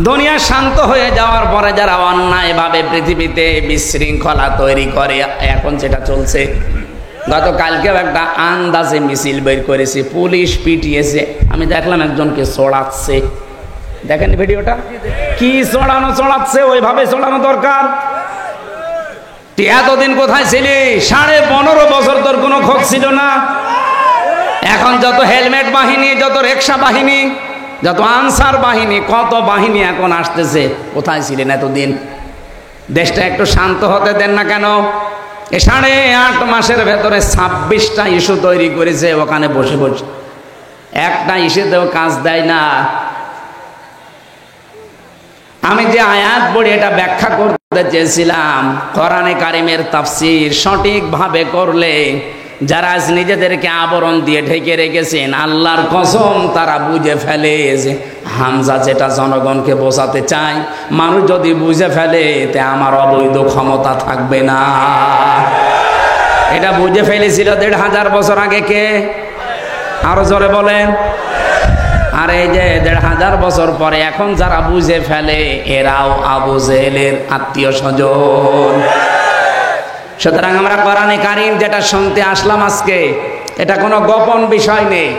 দুনিয়া শান্ত হয়ে যাওয়ার পরে যারা অন্যায়ভাবে পৃথিবীতে বিশৃঙ্খলা তৈরি করে, এখন যেটা চলছে, গতকালকেও একটা আন্দাজে মিছিল বের করেছে, পুলিশ পিটিয়েছে, আমি দেখলাম একজনকে চড়াচ্ছে। দেখেন ভিডিওটা, কি চড়াচ্ছে, ওইভাবে চড়ানো দরকার। এতদিন কোথায় ছিলি? 15.5 বছর তোর কোনো খোঁজ ছিল না। এখন যত হেলমেট বাহিনী, যত রিক্সা বাহিনী, যত আনসার বাহিনী, কত বাহিনী এখন আসতেছে, কোথায় ছিলেন এতদিন? দেশটা একটু শান্ত হতে দেন না কেন? 8.5 মাসের ভেতরে 26টা ইস্যু তৈরি করেছে ওখানে বসে বসে, একটা ইস্যুতেও কাজ দেয় না। আমি যে আয়াত পড়ে এটা ব্যাখ্যা করতে চেয়েছিলাম, কোরআনে কারিমের তাফসীর সঠিকভাবে করলে যারা আজ নিজেদেরকে আবরণ দিয়ে ঢেকে রেখেছেন, আল্লাহর কসম তারা বুঝে ফেলে যে হামজা যেটা জনগণকে বোঝাতে চায়, মানুষ যদি বুঝে ফেলে তে আমার অবৈধ ক্ষমতা থাকবে না। এটা বুঝে ফেলেছিল 1500 বছর আগে কে? আরো জোরে বলেন। আর এই যে 1500 বছর পরে এখন যারা বুঝে ফেলে, এরাও আবু জেহেলের আত্মীয় স্বজন। সুতরাং আমরা কোরআনে কারিম যেটা শুনতে আসলাম আজকে, এটা কোনো গোপন বিষয় নেই।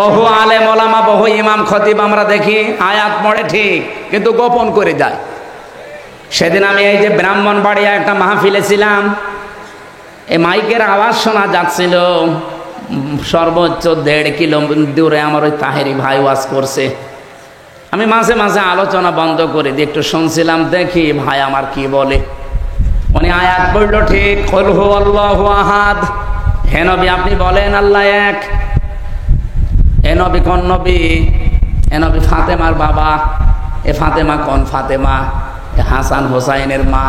বহু আলেম ওলামা, বহু ইমাম খতিব আমরা দেখি আয়াত পড়ে ঠিক, কিন্তু গোপন করে যায়। সেদিন আমি এই যে ব্রাহ্মণবাড়িয়া একটা মাহফিলে ছিলাম, এই মাইকের আওয়াজ শোনা যাচ্ছিল সর্বোচ্চ 1.5 কিলোমিটার দূরে। আমার ওই তাহেরি ভাই ওয়াজ করছে, আমি মাঝে মাঝে আলোচনা বন্ধ করে দিয়ে একটু শুনছিলাম, দেখি ভাই আমার কি বলে। উনি আয়াত পড়ল ঠিক, কুল হুয়াল্লাহু আহাদ। হে নবী আপনি বলেন আল্লাহ এক। এ নবী কোন নবী? এ নবী ফাতেমার বাবা। এ ফাতেমা কোন ফাতেমা? এ হাসান হোসাইনের মা।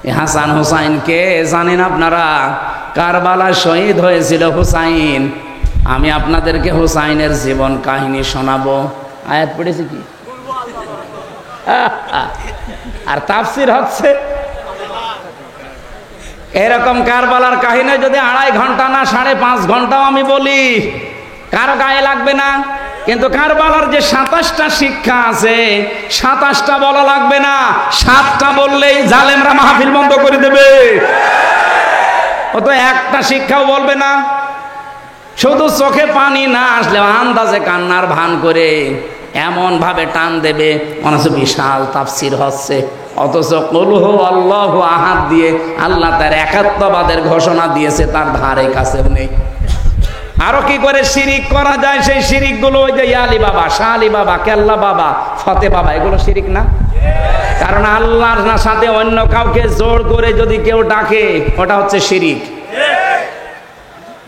এ হাসান হোসাইনকে জানেন আপনারা? কারবালা শহীদ হয়েছিল হুসাইন। আমি আপনাদেরকে হুসাইনের জীবন কাহিনী শোনাবো। আয়াত পড়েছি কি? আর তাফসীর হচ্ছে এরকম। কারবালার কাহিনী যদি 2.5 ঘন্টা না 5.5 ঘন্টাও আমি বলি, কারো গায়ে লাগবে না। কিন্তু কারবালার যে 27টা শিক্ষা আছে, 27টা বলা লাগবে না, 7টা বললেই জালেমরা মাহফিল বন্ধ করে দেবে। ও তো একটা শিক্ষাও বলবে না, শুধু চোখে পানি না আসলে আন্দাজে কান্নার ভান করে এমন ভাবে টান দেবে মনে হচ্ছে বিশাল তাফসীর হচ্ছে। অথচ কুল হুয়াল্লাহু আহাদ দিয়ে আল্লাহ তার একাত্মবাদের ঘোষণা দিয়েছে, তার ধারে কাছেও নেই। আরো কি করে শিরিক করা যায়, সেই শিরিক গুলো ওই যে আলী বাবা, শাহ আলী বাবা, কেল্লা বাবা, ফতে বাবা, এগুলো শিরিক না? কারণ আল্লাহর সাথে অন্য কাউকে জোর করে যদি কেউ ডাকে, ওটা হচ্ছে শিরিক।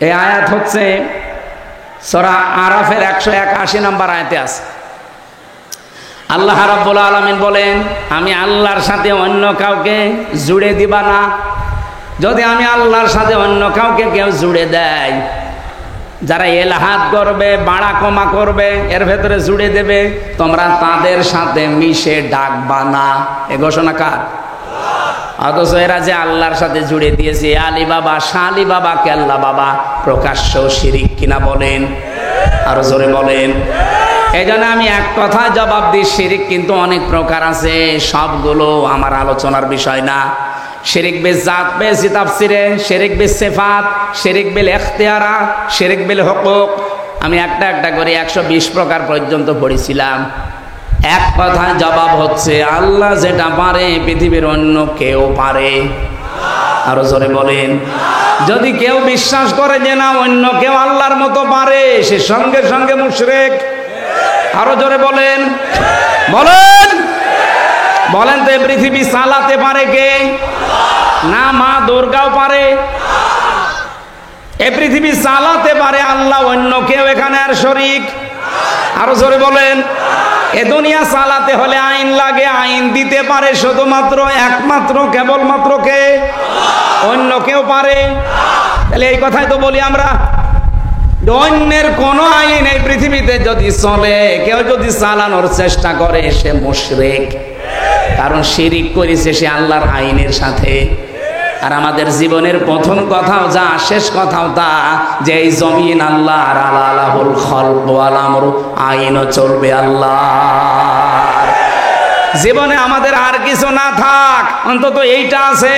এই আয়াত হচ্ছে সূরা আরাফের 181 নম্বর আয়াতে আছে। আল্লাহ রাব্বুল আলামিন বলেন, আমি আল্লাহর সাথে অন্য কাউকে জুড়ে দিবা না। যদি আমি আল্লাহর সাথে অন্য কাউকে কেউ জুড়ে দেয়, যারা এলহাদ করবে, বাড়া কমা করবে, এর ভেতরে জুড়ে দেবে, তোমরা তাদের সাথে মিশে ডাকবা না। এ ঘোষণা কার? অথচ এরা যে আল্লাহর সাথে জুড়ে দিয়েছে, আলী বাবা, শাহ আলী বাবা, কেল্লা বাবা, প্রকাশ্য শিরিক কিনা বলেন? আরো জোরে বলেন। এই জন্য আমি এক কথায় জবাব দিই, শিরিক কিন্তু অনেক প্রকার আছে, সবগুলো আমার আলোচনার বিষয় না। শিরিক বিল জাত পেয়েছি তাফসীরে, শিরিক বিল সিফাত, শিরিক বিল ইখতিয়ারাত, শিরিক বিল হুকুক। আমি একটা একটা করে 120 প্রকার পর্যন্ত পড়েছিলাম। এক কথায় জবাব হচ্ছে, আল্লাহ যেটা পারে পৃথিবীর অন্য কেউ পারে। আরো জোরে বলেন। যদি কেউ বিশ্বাস করে যে না অন্য কেউ আল্লাহর মতো পারে, সে সঙ্গে সঙ্গে মুশরিক। আরো জোরে বলেন, বলেন বলেন। তো পৃথিবী চালাতে পারে কে? না মা দুর্গাও পারে? এ পৃথিবী চালাতে পারে আল্লাহ, অন্য কেউ এখানে আর শরীক? আরো জোরে বলেন। এ দুনিয়া চালাতে হলে আইন লাগে, আইন দিতে পারে শুধুমাত্র একমাত্র কেবলমাত্র কে? অন্য কেউ পারে? তাহলে এই কথাই তো বলি আমরা, অন্যের কোন আইন এই পৃথিবীতে যদি চলে, কেউ যদি চালানোর চেষ্টা করে, সে মুশরিক। কারণ শিরিক করেছে সে আল্লাহর আইনের সাথে। আর আমাদের জীবনের প্রথম কথাও যা, শেষ কথাও তা, যে এই জমিন আল্লাহর, আলাহুল খালক ওয়াল আমর, আইনও চলবে আল্লাহ। জীবনে আমাদের আর কিছু না থাক, অন্তত এইটা আছে।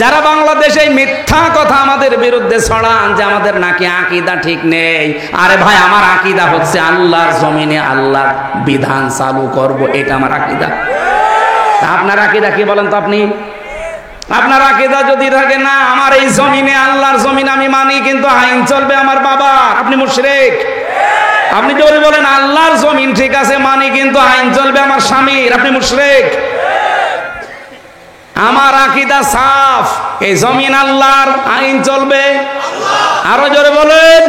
যারা বাংলাদেশে মিথ্যা কথা আমাদের বিরুদ্ধে ছড়ান যে আমাদের নাকি আকীদা ঠিক নেই, আরে ভাই আমার আকীদা হচ্ছে আল্লাহর জমিনে আল্লাহর বিধান চালু করব, এটা আমার আকীদা। আপনার আকীদা কি বলেন তো? আপনি আপনার আকীদা যদি থাকে না আমার এই জমিনে আল্লাহর জমিন আমি মানি কিন্তু আইন চলবে আমার বাবা, আপনি মুশরিক। আপনি যদি বলেন আল্লাহর জমিন ঠিক আছে মানি কিন্তু আইন চলবে আমার স্বামীর, আপনি মুশরিক। আমার আকীদা সাফ, এই জমিন আল্লাহর, আইন চলবে আরো জোরে বলেন।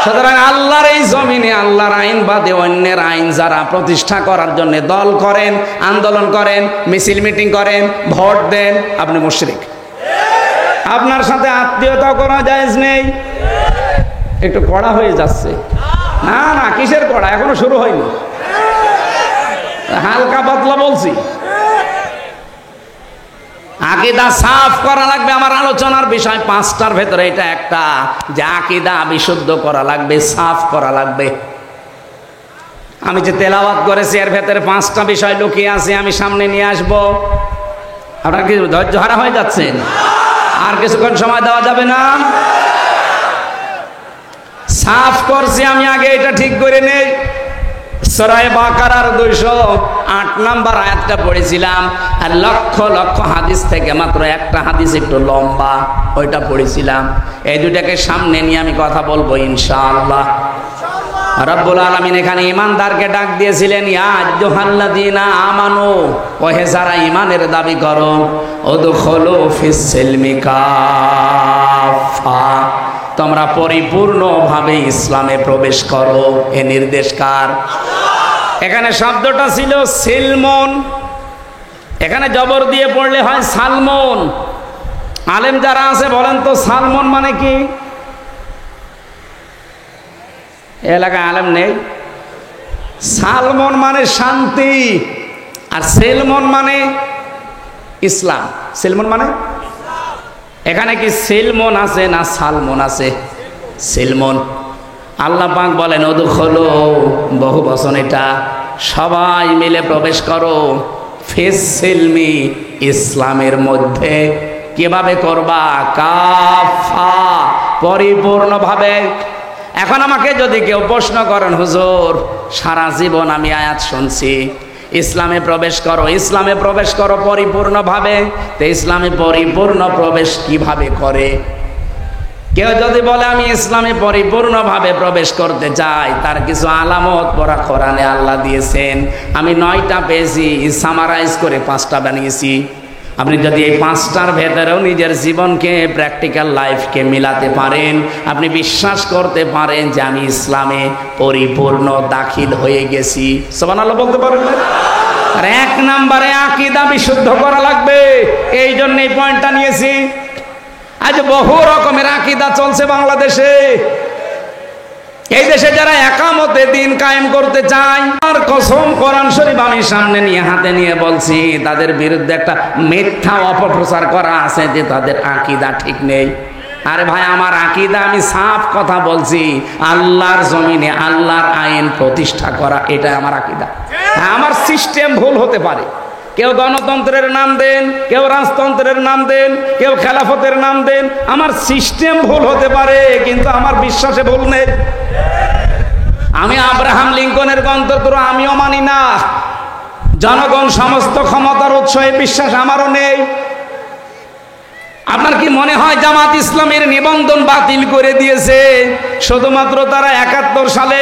সুতরাং আল্লাহর এই জমিনে আল্লাহর আইন বাদে অন্যের আইন যারা প্রতিষ্ঠা করার জন্য দল করেন, আন্দোলন করেন, মিছিল মিটিং করেন, ভোট দেন, আপনি মুশরিক। আপনার সাথে আত্মীয়তা করা জায়েজ নেই। একটু কড়া হয়ে যাচ্ছে। না না, কিসের কড়া, এখনো শুরু হয়নি, হালকা পাতলা বলছি। আকীদা সাফ করা লাগবে। আমার আলোচনার বিষয় পাঁচটার ভেতরে এটা একটা, যে আকীদা বিশুদ্ধ করা লাগবে, সাফ করা লাগবে। আমি যে তেলাওয়াত করেছি এর ভেতরে পাঁচটা বিষয় লুকিয়ে আছে, আমি সামনে নিয়ে আসব। আপনারা কি ধৈর্য হারা হয়ে যাচ্ছেন? আর কিছুক্ষণ সময় দেওয়া যাবে না? সাফ করছি আমি, আগে এটা ঠিক করে নেই। সূরা বাকারার 208 নম্বর আয়াতটা পড়েছিলাম, আর লক্ষ লক্ষ হাদিস থেকে মাত্র একটা হাদিস একটু লম্বা, ওইটা পড়েছিলাম। এই দুটাকে সামনে নিয়ে আমি কথা বলবো ইনশাআল্লাহ। রব্বুল আলামিন এখানে ঈমানদারকে ডাক দিয়েছিলেন, ইয়া আইয়ুহাল্লাযীনা আমানু, ওহে যারা ঈমানের দাবি করো, উদখুলু ফিস সিলমি কাফা, তোমরা পরিপূর্ণভাবে ইসলামে প্রবেশ করো। এ নির্দেশ কার? এখানে শব্দটা ছিল সিলমন, এখানে জবর দিয়ে পড়লে হয় সালমন। আলেম যারা আছে বলেন তো সালমন মানে কি? এলাকায় আলেম নেই। সালমন মানে শান্তি, আর সেলমন মানে ইসলাম। সেলমন মানে, এখানে কি সেলমন আছে না সালমন আছে? সেলমন। আল্লাহ পাক বলেন উদখুলু, বহু বচন এটা, সবাই মিলে প্রবেশ করো, ফিস সিলমি, ইসলামের মধ্যে। কিভাবে করবা? কাফা, পরিপূর্ণভাবে। এখন আমাকে যদি কেউ প্রশ্ন করেন, হুজুর সারা জীবন আমি আয়াত শুনছি ইসলামে প্রবেশ করো, ইসলামে প্রবেশ করো পরিপূর্ণভাবে, তো ইসলামে পরিপূর্ণ প্রবেশ কিভাবে করে? কেউ যদি বলে আমি ইসলামে পরিপূর্ণভাবে প্রবেশ করতে চাই, তার কিছু আলামত পড়া কোরআনে আল্লাহ দিয়েছেন। আমি 9টা পেয়েছি, সামারাইজ করে 5টা বানিয়েছি। আপনি যদি এই 5টার ভেতরেও নিজের জীবনকে, প্র্যাকটিক্যাল লাইফকে মিলাতে পারেন, আপনি বিশ্বাস করতে পারেন যে আমি ইসলামে পরিপূর্ণ দাখিল হয়ে গেছি। সুবহানাল্লাহ বলতে পারেন না? আর 1 নম্বরে আকীদা বিশুদ্ধ করা লাগবে, এই জন্য এই পয়েন্টটা নিয়েছি। আজ বহু রকমের আকীদা চলছে বাংলাদেশে। এই দেশে যারা একামতে দিন কায়েম করতে চায়, আর কসম কোরআন শরীফ আমি সামনে নিয়ে হাতে নিয়ে বলছি, তাদের বিরুদ্ধে একটা মিথ্যা অপপ্রচার করা আছে যে তাদের আকীদা ঠিক নেই। আরে ভাই আমার আকীদা, আমি সাফ কথা বলছি, আল্লাহর জমিনে আল্লাহর আইন প্রতিষ্ঠা করা, এটা আমার আকীদা। হ্যাঁ, আমার সিস্টেম ভুল হতে পারে, কেউ গণতন্ত্রের নাম দেন, কেউ রাজতন্ত্রের নাম দেন, কেউ খেলাফতের নাম দেন, আমার সিস্টেম ভুল হতে পারে কিন্তু আমার বিশ্বাসে ভুল নেই। আমি আব্রাহাম লিঙ্কনের গণতন্ত্র আমিও মানি না, জনগণ সমস্ত ক্ষমতার উৎস, এই বিশ্বাস আমারও নেই। আপনার কি মনে হয় জামাত ইসলামের নিবন্ধন বাতিল করে দিয়েছে শুধুমাত্র তারা 71 সালে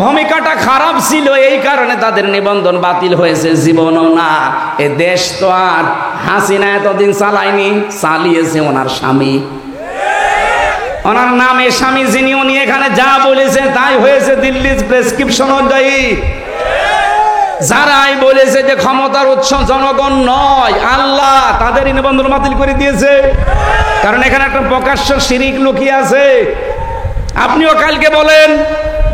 ভূমিকাটা খারাপ ছিল এই কারণে তাদের নিবন্ধন বাতিল হয়েছে? জীবনও না। এ দেশ তো আর হাসিনা এতদিন চালায়নি, চালিয়েছে ওনার স্বামী, ওনার নামে স্বামী, যিনি উনি এখানে যা বলেছে তাই হয়েছে দিল্লির প্রেসক্রিপশন অনুযায়ী। যারাই বলেছে যে ক্ষমতার উৎস জনগণ নয় আল্লাহ, তাদেরই নিবন্ধন বাতিল করে দিয়েছে। কারণ এখানে একটা প্রকাশ্য শিরিক লুকিয়ে আছে। আপনিও কালকে বলেন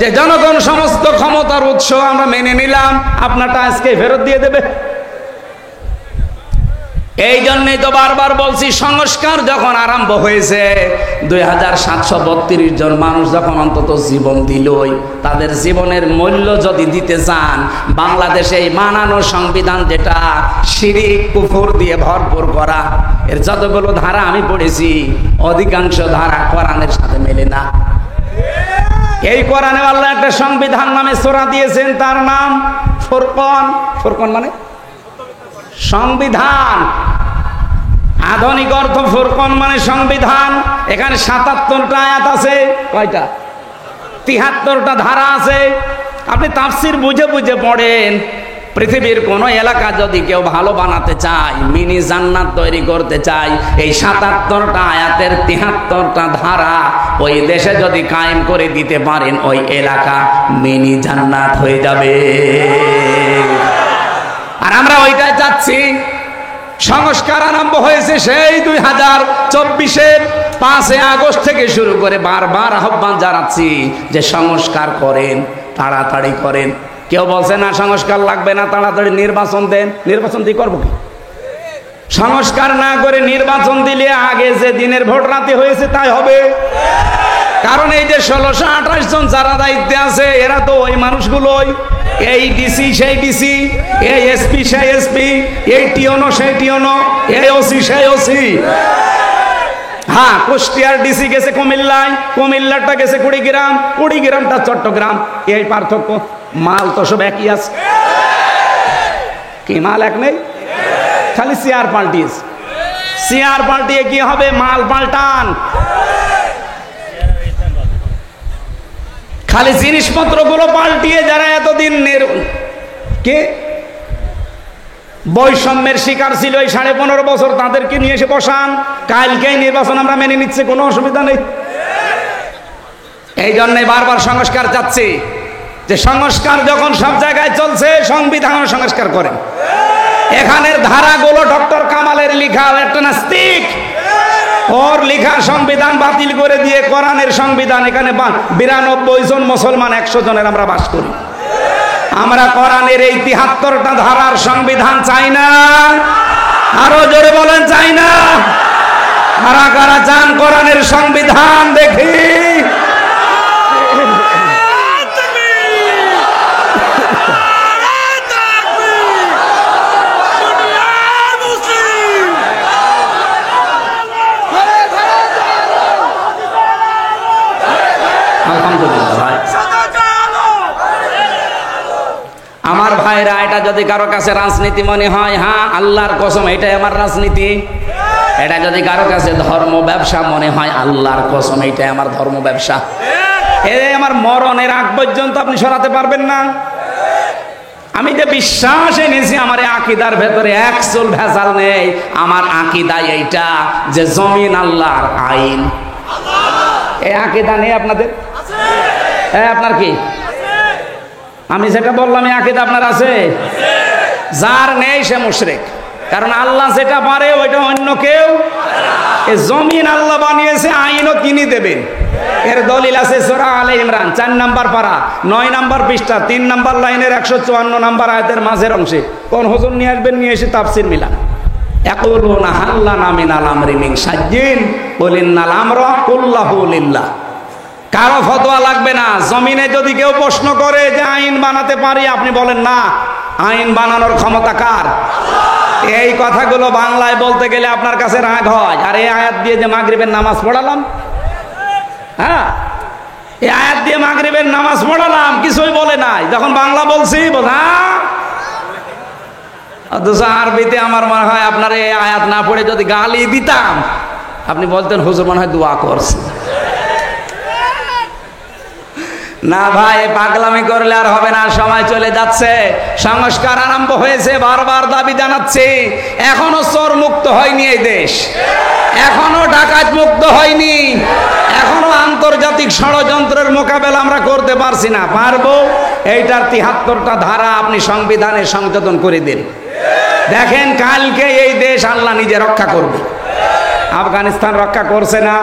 যে জনগণ সমস্ত ক্ষমতার উৎস, আমরা মেনে নিলাম, আপনারটা আজকে ফেরত দিয়ে দেবে। এই জন্যই তো বারবার বলছি, সংস্কার যখন আরম্ভ হয়েছে 2732 জন মানুষ যখন অন্তত জীবন দিলই, তাদের জীবনের মূল্য যদি দিতে চান, বাংলাদেশে এই মানানো সংবিধান যেটা শিরক কুফর দিয়ে ভরপুর করা, এর যতগুলো ধারা আমি পড়েছি অধিকাংশ ধারা কোরআনের সাথে মেলে না। এই কোরআনে আল্লাহ একটা সংবিধান নামে সূরা দিয়েছেন, তার নাম ফুরকান। ফুরকান মানে সংবিধান, আধুনিক অর্থ ফুরকান মানে সংবিধান। এখানে 77টা আয়াত আছে, কয়টা? 73টা ধারা আছে। আপনি তাফসীর বুঝে বুঝে পড়েন। পৃথিবীর কোন এলাকা যদি কেউ ভালো বানাতে চায়, মিনি জান্নাত তৈরি করতে চায়, এই 77টা আয়াতের 73টা ধারা ওই দেশে যদি কায়েম করে দিতে পারেন, ওই এলাকা মিনি জান্নাত হয়ে যাবে। আর আমরা ওইটাই চাচ্ছি। সংস্কার আরম্ভ হয়েছে সেই 2024-এর 5 আগস্ট থেকে শুরু করে বারবার আহ্বান জানাচ্ছি যে সংস্কার করেন, তাড়াতাড়ি করেন। কেউ বলছে না সংস্কার লাগবে না, তাড়াতাড়ি নির্বাচন দেন। নির্বাচন দিয়ে করবো কি? সংস্কার না করে নির্বাচন দিলে আগে যে দিনের ভোট রাতে হয়েছে তাই হবে। কারণ এই যে 1628 জন যারা দায়িত্বে আছে, এরা তো ওই মানুষগুলোই, এই ডিসি সেই ডিসি, এই এসপি সেই এসপি, এই টিওনো সেই টিওনো, এই ওসি সেই ওসি। হ্যাঁ, কুষ্টিয়ার ডিসি গেছে কুমিল্লায়, কুমিল্লাটা গেছে কুড়িগ্রাম, কুড়িগ্রামটা চট্টগ্রাম। এই পার্থক্য, মাল তো সব একই আছে। কি মাল এক নেই? খালি চেয়ার পাল্টিয়েছে। চেয়ার পাল্টিয়ে কি হবে? মাল পাল্টান। খালি জিনিসপত্রগুলো পাল্টিয়ে যারা এতদিন কে বৈষম্যের শিকার ছিল এই 15.5 বছর, তাদেরকে নিয়ে এসে বসান। কালকেই নির্বাচন আমরা মেনে নিচ্ছি, কোনো অসুবিধা নেই। এই জন্যই বারবার সংস্কার চাচ্ছি, যে সংস্কার যখন সব জায়গায় চলছে, সংবিধান সংস্কার করেন। এখানের ধারাগুলো ডক্টর কামালের লেখা, একটা নাস্তিক, ওর লেখা সংবিধান বাতিল করে দিয়ে কোরআনের সংবিধান, এখানে 92 জন মুসলমান 100 জনের আমরা বাস করি। আমরা কোরআনের এই 73টা ধারার সংবিধান চাই না। আরো জোরে বলেন চাই না। কারা কারা চান কোরআনের সংবিধান? দেখি। আমার ভাইরা, এটা যদি কারো কাছে রাজনীতি মনে হয়, হ্যাঁ আল্লাহর কসম এটাই আমার রাজনীতি। এটা যদি কারো কাছে ধর্ম ব্যবসা মনে হয়, আল্লাহর কসম এটাই আমার ধর্ম ব্যবসা। এই আমার মরণের আগ পর্যন্ত আপনি সরাতে পারবেন না। আমি যে বিশ্বাস এনেছি, আমার আকীদার ভেতরে এক চুল ভেজাল নেই। আমার আকীদা এইটা যে জমিন আল্লাহর, আইন। এই আকীদা নেই আপনাদের? আপনার কি? আমি যেটা বললাম এই আকীদা আপনার আছে? যার নেই সে মুশরিক। কারণ আল্লাহ যেটা পারে ওইটা অন্য কেউ। এই জমিন আল্লাহ বানিয়েছে, আইনও কিনে দেবেন। এর দলিল আছে সূরা আলে ইমরান 4 নম্বর পারা 9 নম্বর পৃষ্ঠা 3 নম্বর লাইনের 154 নম্বর আয়াতের মাঝের অংশে। কোন হুজুর নিয়ে আসবেন, নিয়ে এসে তাফসীর মিলান। ইয়াকুলুনা হাল্লানা মিনাল আমরি মিন শাইইন কুল ইন্নাল আমরা কুল্লাহু লিল্লাহ। কারো ফতোয়া লাগবে না। জমিনে যদি কেউ প্রশ্ন করে যে আইন বানাতে পারি, আপনি বলেন না, আইন বানানোর ক্ষমতা কার? এই কথাগুলো বাংলায় বলতে গেলে আপনার কাছে রাগ হয়। আর এই আয়াত দিয়ে যে মাগরিবের নামাজ পড়ালাম, হ্যাঁ এই আয়াত দিয়ে মাগরিবের নামাজ পড়ালাম, কিছুই বলে নাই। যখন বাংলা বলছি বোঝা, অথচ আরবিতে আমার মনে হয় আপনার এই আয়াত না পড়ে যদি গালি দিতাম, আপনি বলতেন হুজুর মনে হয় দোয়া করছে। না ভাই, পাগলামি করলে আর হবে না, সময় চলে যাচ্ছে। সংস্কার আরম্ভ হয়েছে, বারবার দাবি জানাচ্ছি। এখনো চোর মুক্ত হয়নি এই দেশ, এখনো ডাকাত মুক্ত হয়নি, এখনো আন্তর্জাতিক ষড়যন্ত্রের মোকাবেলা আমরা করতে পারছি না। পারবো। এইটার 73টা ধারা আপনি সংবিধানে সংযোজন করে দিন। দেখেন কালকে এই দেশ আল্লাহ নিজে রক্ষা করবে। আফগানিস্তান রক্ষা করছে না?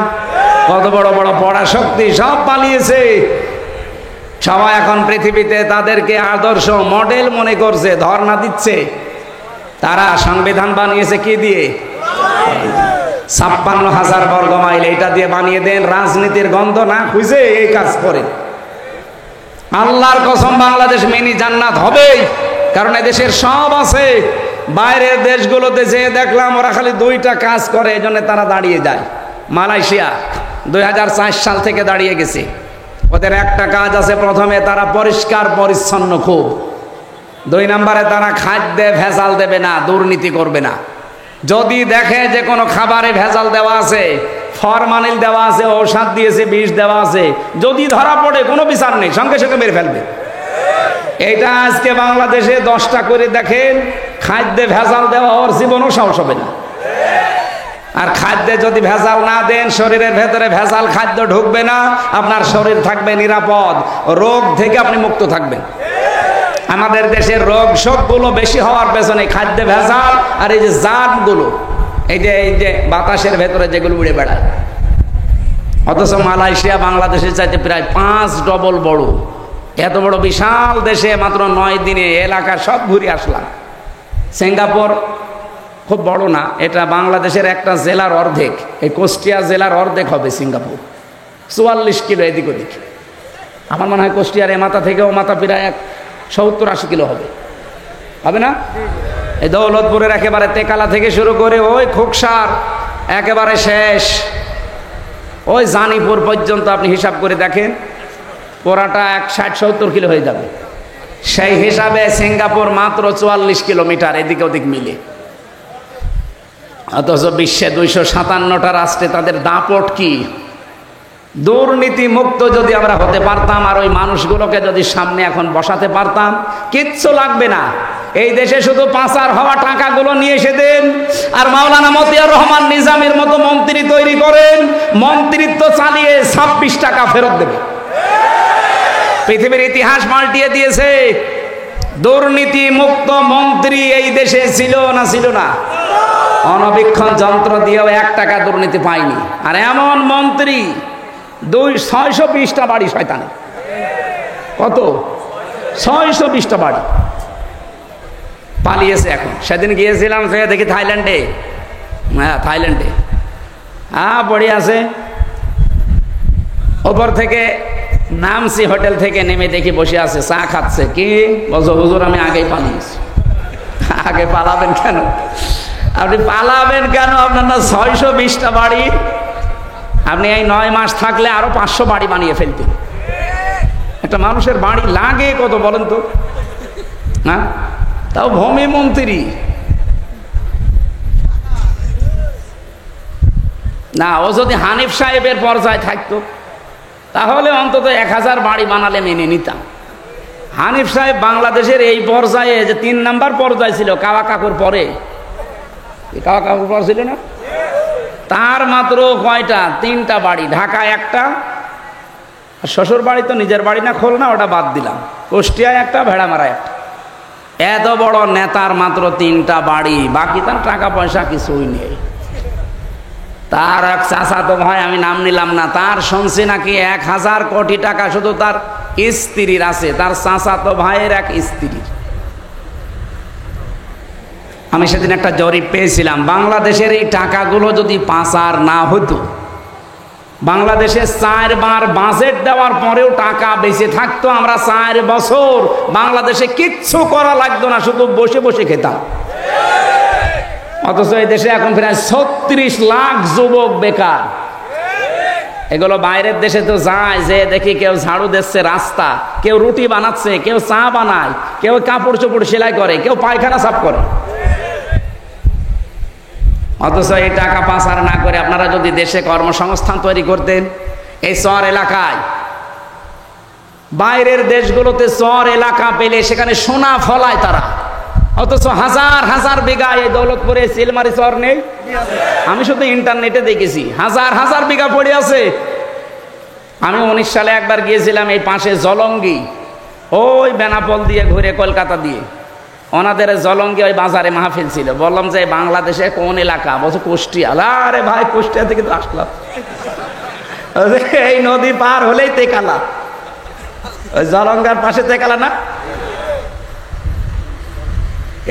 কত বড় বড় পরাশক্তি সব পালিয়েছে। সবাই এখন পৃথিবীতে তাদেরকে আদর্শ মডেল মনে করছে, ধর্ণা দিচ্ছে। তারা সংবিধান বানিয়েছে কি দিয়ে? 56,000 বর্গ মাইল, এটা দিয়ে বানিয়ে দেন। রাজনীতির গন্ধ না খুঁজে এই কাজ করে। আল্লাহর কসম, বাংলাদেশ মিনি জান্নাত হবেই, কারণ এদেশের সব আছে। বাইরের দেশগুলোতে যে দেখলাম ওরা খালি দুইটা কাজ করে, এই জন্য তারা দাঁড়িয়ে যায়। মালয়েশিয়া 2004 সাল থেকে দাঁড়িয়ে গেছে। ওদের একটা কাজ আছে, প্রথমে তারা পরিষ্কার পরিচ্ছন্ন খুব, 2 নম্বরে তারা খাদ্যে ভেজাল দেবে না, দুর্নীতি করবে না। যদি দেখে যে কোনো খাবারে ভেজাল দেওয়া আছে, ফরমালিন দেওয়া আছে, ঔষধ দিয়েছে, বিষ দেওয়া আছে, যদি ধরা পড়ে কোনো বিচার নেই, সঙ্গে সঙ্গে মেরে ফেলবে। এইটা আজকে বাংলাদেশে 10টা করে দেখেন, খাদ্যে ভেজাল দেওয়া ওর জীবনও সাহস হবে না। আর খাদ্যে যদি ভেজাল না দেন, শরীরের ভেতরে ভেজাল খাদ্য ঢুকবে না, আপনার শরীর থাকবে নিরাপদ, রোগ থেকে আপনি মুক্ত থাকবেন। আমাদের দেশের রোগ সবগুলো বেশি হওয়ার পেছনে খাদ্যে ভেজাল আর এই যে জাতগুলো, এই যে বাতাসের ভেতরে যেগুলো উড়ে বেড়ায়। অথচ মালয়েশিয়া বাংলাদেশের চাইতে প্রায় 5 ডবল বড়। এত বড় বিশাল দেশে মাত্র 9 দিনে এলাকা সব ঘুরে আসলাম। সিঙ্গাপুর খুব বড় না, এটা বাংলাদেশের একটা জেলার অর্ধেক। এই কুষ্টিয়া জেলার অর্ধেক হবে সিঙ্গাপুর, 44 কিলো এদিক ওদিক। আমার মনে হয় কুষ্টিয়ার এ মাথা থেকে ও মাথা প্রায় 70-80 কিলো হবে না? এই দৌলতপুরের একেবারে তেকালা থেকে শুরু করে ওই খোকসার একেবারে শেষ ওই জানিপুর পর্যন্ত আপনি হিসাব করে দেখেন, পুরাটা 60-70 কিলো হয়ে যাবে। সেই হিসাবে সিঙ্গাপুর মাত্র 44 কিলোমিটার এদিকে ওদিক মিলে। অথচ বিশ্বে 257টা রাষ্ট্রে তাদের দাপট কি? দুর্নীতি মুক্ত যদি আমরা হতে পারতাম, আর ওই মানুষগুলোকে যদি সামনে এখন বসাতে পারতাম, কিচ্ছু লাগবে না। এই দেশে শুধু পাচার হওয়া টাকাগুলো নিয়ে এসে দেন, আর মাওলানা মতিয়ার রহমান নিজামের মতো মন্ত্রী তৈরি করেন, মন্ত্রিত্ব চালিয়ে 26 টাকা ফেরত দেবে। পৃথিবীর ইতিহাস পাল্টিয়ে দিয়েছে। দুর্নীতি মুক্ত মন্ত্রী এই দেশে ছিল না? ছিল না? অনবীক্ষণ যন্ত্র দিয়েও 1 টাকা দুর্নীতি পায়নি। আর এমন মন্ত্রী 620টা বাড়ি শয়তানে। কত? 620টা বাড়ি পালিয়েছে এখন। সেদিন গিয়েছিলাম, সে দেখি থাইল্যান্ডে, হ্যাঁ থাইল্যান্ডে, হ্যাঁ পড়ে আছে। ওপর থেকে নামছি, হোটেল থেকে নেমে দেখি বসে আছে, চা খাচ্ছে। কি বলছো? হুজুর আমি আগেই পালিয়েছি। আগে পালাবেন কেন? আপনি পালাবেন কেন? আপনার না 620টা বাড়ি, আপনি এই 9 মাস থাকলে আরো 500 বাড়ি বানিয়ে ফেলতেন। একটা মানুষের বাড়ি লাগে কত বলেন তো? হ্যাঁ, তাও ভূমি মন্ত্রী না। ও যদি হানিফ সাহেবের পর্যায়ে থাকতো তাহলে অন্তত 1000 বাড়ি বানালে মেনে নিতাম। হানিফ সাহেব বাংলাদেশের এই পর্যায়ে, যে 3 নাম্বার পর্যায়ে ছিল কাওয়া কাকুর পরে, কাওয়া কাকুর পর ছিল না, তার মাত্র কয়টা? 3টা বাড়ি। ঢাকা 1টা, শ্বশুর বাড়ি তো নিজের বাড়ি না, খুলনা, ওটা বাদ দিলাম। কুষ্টিয়ায় 1টা, ভেড়ামারা 1টা। এত বড় নেতার মাত্র 3টা বাড়ি, বাকি তার টাকা পয়সা কিছুই নেই। তার এক চাচাতো ভাই, আমি নাম নিলাম না, তার শুনছি নাকি 1000 কোটি টাকা শুধু তার স্ত্রীর আছে, তার চাচাতো ভাইয়ের এক স্ত্রীর। আমি সেদিন একটা জরিপ পেয়েছিলাম, বাংলাদেশের এই টাকাগুলো যদি পাচার না হতো, বাংলাদেশে 4 বার বাজেট দেওয়ার পরেও টাকা বেঁচে থাকতো। আমরা 4 বছর বাংলাদেশে কিচ্ছু করা লাগতো না, শুধু বসে বসে খেতাম। অথচ এই দেশে এখন প্রায় 36 লাখ যুবক বেকার। এগুলো বাইরের দেশে তো যায়, যে দেখি কেউ ঝাড়ু দিচ্ছে রাস্তা, কেউ রুটি বানাচ্ছে, কেউ চা বানায়, কেউ কাপড় চোপড় সেলাই করে, কেউ পায়খানা সাফ করে। অথচ এই টাকা পাচার না করে আপনারা যদি দেশে কর্মসংস্থান তৈরি করতেন, এই শহর এলাকায়, বাইরের দেশগুলোতে শহর এলাকা পেলে সেখানে সোনা ফলায় তারা, অথচ হাজার হাজার বিঘা এই দৌলতপুরে সিলমারি শহর নেই। আমি শুধু ইন্টারনেটে দেখেছি হাজার হাজার বিঘা পড়ে আছে। আমি 19 সালে একবার গিয়েছিলাম এই পাশে জলঙ্গি, ওই বেনাপোল দিয়ে ঘুরে কলকাতা দিয়ে, ওনাদের জলঙ্গি ওই বাজারে মাহফিল ছিল। বললাম যে বাংলাদেশে কোন এলাকা? বলছে কুষ্টিয়া। আরে ভাই, কুষ্টিয়া থেকে তো আসলাম, এই নদী পার হলেই তেকালা, ওই জলঙ্গার পাশে তেকালা না।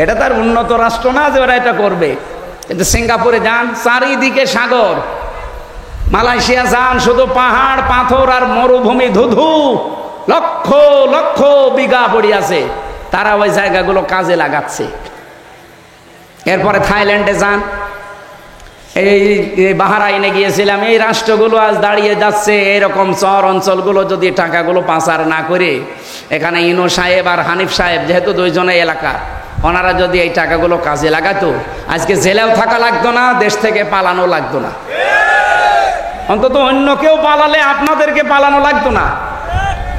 এটা তার উন্নত রাষ্ট্র না যে ওরা এটা করবে। কিন্তু সিঙ্গাপুরে যান, চারিদিকে সাগর। মালয়েশিয়া যান, শুধু পাহাড় পাথর আর মরুভূমি, ধুধু, লক্ষ লক্ষ বিঘা পড়ে আছে। তারা ওই জায়গাগুলো কাজে লাগাচ্ছে। এরপরে থাইল্যান্ডে যান, এই বাহরাইনে গিয়েছিলাম। এই রাষ্ট্রগুলো আজ দাঁড়িয়ে যাচ্ছে। এরকম চর অঞ্চলগুলো যদি টাকাগুলো পাচার না করে, এখানে ইনো সাহেব আর হানিফ সাহেব যেহেতু দুইজনে এলাকা, ওনারা যদি এই টাকাগুলো কাজে লাগাতো, আজকে জেলেও থাকা লাগতো না, দেশ থেকে পালানো লাগতো না। অন্তত অন্য কেউ পালালে আপনাদেরকে পালানো লাগতো না।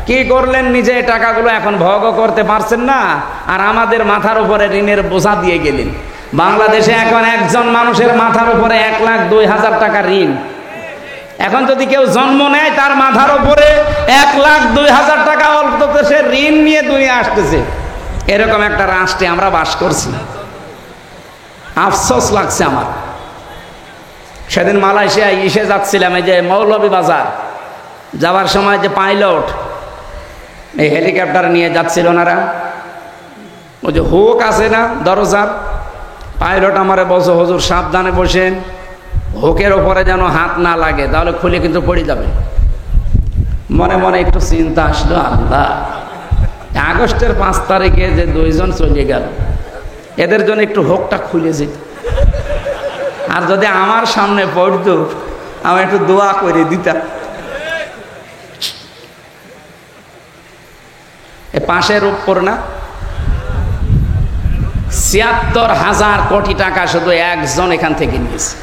কি করলেন? নিজে টাকাগুলো এখন ভোগও করতে পারছেন না, আর আমাদের মাথার উপরে ঋণের বোঝা দিয়ে গেলেন। বাংলাদেশে এখন একজন মানুষের মাথার উপরে 1,02,000 টাকা ঋণ। এখন যদি কেউ জন্ম নেয়, তার মাথার উপরে 1,02,000 টাকা অন্তত সে ঋণ নিয়ে দুনিয়া আসতেছে। এরকম একটা রাষ্ট্রে আমরা বাস করছি। আফসোস লাগছে আমার। সেদিন মালয়েশিয়ায় ইসে যাচ্ছিলাম, এই যে মৌলভীবাজার যাওয়ার সময় যে পাইলট এই হেলিকপ্টার নিয়ে যাচ্ছিল ওনারা, ওই যে হুক আছে না দরজার, পাইলট আমারে বলছে, হুজুর সাবধানে বসেন, হুকের ওপরে যেন হাত না লাগে, তাহলে খুলে কিন্তু পড়ে যাবে। মনে মনে একটু চিন্তা আসলো, আল্লাহ, আগস্টের 5 তারিখে যে 2 জন চলে গেল, এদের জন্য একটু হুকটা খুলে যেত। আর যদি আমার সামনে পড়তো, আমি একটু দোয়া করে দিতাম। এ পাশের উপর না ৭৬,০০০ কোটি টাকা শুধু একজন এখান থেকে নিয়েছে।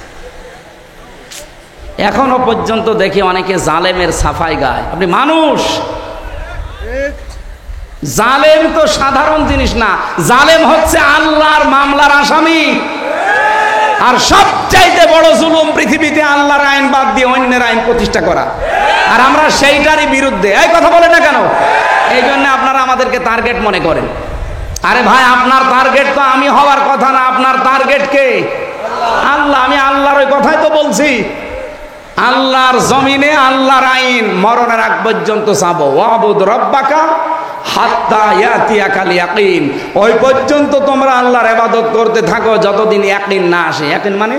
এখনো পর্যন্ত দেখি অনেকে জালেমের সাফাই গায়। আপনি মানুষ, জালেম তো সাধারণ জিনিস না, জালেম হচ্ছে আল্লাহর মামলার আসামি। আর সবচাইতে বড় জুলুম পৃথিবীতে আল্লাহর আইন বাদ দিয়ে অন্যের আইন প্রতিষ্ঠা করা। আর আমরা সেইটারই বিরুদ্ধে। এই কথা বলে না কেন? এই জন্য আপনারা আমাদেরকে টার্গেট মনে করেন। আরে ভাই, আপনার টার্গেট তো আমি হওয়ার কথা না, আপনার টার্গেট কে? আল্লাহ। আমি আল্লাহর ওই কথাই তো বলছি। আল্লাহর জমিনে আল্লাহর আইন মরণের আগ পর্যন্ত চাবো। ওয়াবুদ রব্বাকা হাত্তা ইয়াতিয়াকাল ইয়াকিন। ওই পর্যন্ত তোমরা আল্লাহর ইবাদত করতে থাকো যতদিন ইয়াকিন না আসে। ইয়াকিন মানে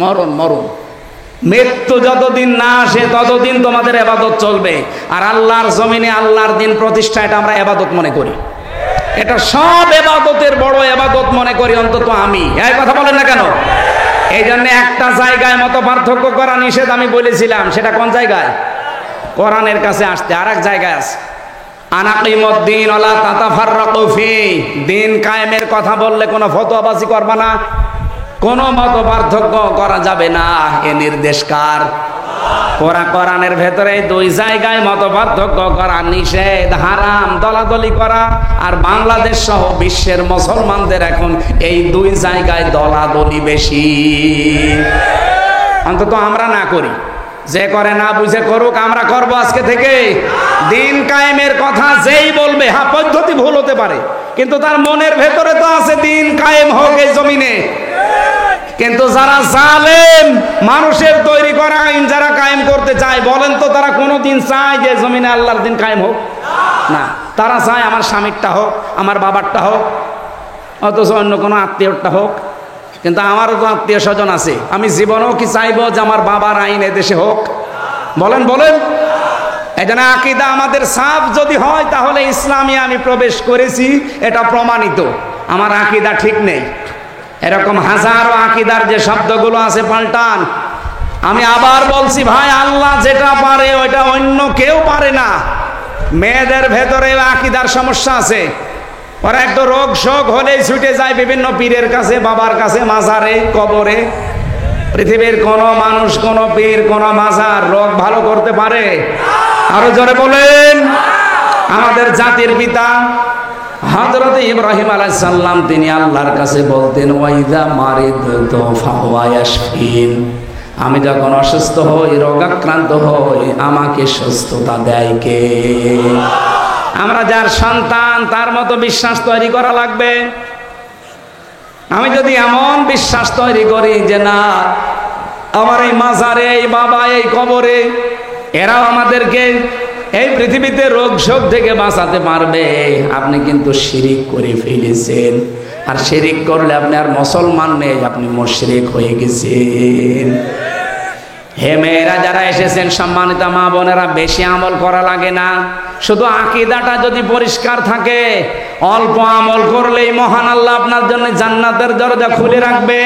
মরণ। মৃত্যু যতদিন না আসে ততদিন তোমাদের ইবাদত চলবে। আর আল্লাহর জমিনে আল্লাহর দিন প্রতিষ্ঠা, এটা আমরা ইবাদত মনে করি। এটা সব ইবাদতের বড় ইবাদত মনে করি, অন্তত আমি। এই কথা বলেন না কেন? এই জন্য একটা জায়গায় মত পার্থক্য করা নিষেধ আমি বলেছিলাম। সেটা কোন জায়গায়? কোরআনের কাছে আসতে। আর এক জায়গায় আছে, আনাকিমুদ্দিন ওয়ালা তাতাফাররাকু ফি। দিন কায়েমের কথা বললে কোনো ফতোয়াবাজি করবা না, কোনো মত পার্থক্য করা যাবে না। এ নির্দেশ কার? কোরআনের ভেতরে 2 জায়গায় মত পার্থক্য করা নিষেধ, হারাম। দলাদলি করা আর বাংলাদেশ সহ বিশ্বের মুসলমানদের এখন এই 2 জায়গায় দলাদলি বেশি। অন্তত আমরা না করি। যে করে না বুঝে করুক, আমরা করব আজকে থেকে। দিন কায়েমের কথা যেই বলবে, হ্যাঁ পদ্ধতি ভুল হতে পারে, কিন্তু তার মনের ভেতরে তো আছে দিন কায়েম হোক এই জমিনে। কিন্তু যারা জালেম, মানুষের তৈরি করা আইন যারা কায়েম করতে চায়, বলেন তো তারা কোনোদিন চায় যে জমিনে আল্লাহর দিন কায়েম হোক? না, তারা চায় আমার স্বামীরটা হোক, আমার বাবারটা হোক, অথচ অন্য কোনো আত্মীয়রটা হোক। কিন্তু আমারও তো আত্মীয় স্বজন আছে। আমি জীবনেও কি চাইবো যে আমার বাবার আইন এদেশে হোক? বলেন। এই জন্য আকীদা আমাদের সাফ যদি হয়, তাহলে ইসলামে আমি প্রবেশ করেছি, এটা প্রমাণিত। আমার আকীদা ঠিক নেই, এরকম হাজারো আকীদার যে শব্দগুলো আছে পাল্টান। আমি আবার বলছি ভাই, আল্লাহ যেটা পারে ওইটা অন্য কেউ পারে না। মেয়েদের ভেতরে আকীদার সমস্যা আছে। ওরা একটু রোগ শোক হলেই ছুটে যায় বিভিন্ন পীরের কাছে, বাবার কাছে, মাজারে, কবরে। পৃথিবীর কোন মানুষ, কোন পীর, কোন মাজার রোগ ভালো করতে পারে? আরো জোরে বলেন। আমাদের জাতির পিতা হযরত ইব্রাহিম আলাইহিস সালাম, তিনি আল্লাহর কাছে বলতেন, ওয়াইদা মারিদতু ফাহুয়া ইয়াশফিন। আমি যখন অসুস্থ হই, রোগাক্রান্ত হই, আমাকে সুস্থতা দেয় কে? আমরা যার সন্তান, তার মতো বিশ্বাস তৈরি করা লাগবে। আমি যদি এমন বিশ্বাস তৈরি করি যে না, আমার এই মাজারে, এই বাবা, এই কবরে, এরাও আমাদেরকে এই পৃথিবীতে রোগ শোক থেকে বাঁচাতে পারবে, আপনি কিন্তু শিরিক করে ফেলেছেন। আর শিরিক করলে আপনি আর মুসলমান নেই, আপনি মুশরিক হয়ে গেছেন। হে মেয়েরা যারা এসেছেন, সম্মানিত মা বোনেরা, বেশি আমল করা লাগে না, শুধু আকীদাটা যদি পরিষ্কার থাকে, অল্প আমল করলেই মহান আল্লাহ আপনার জন্য জান্নাতের দরজা খুলে রাখবে।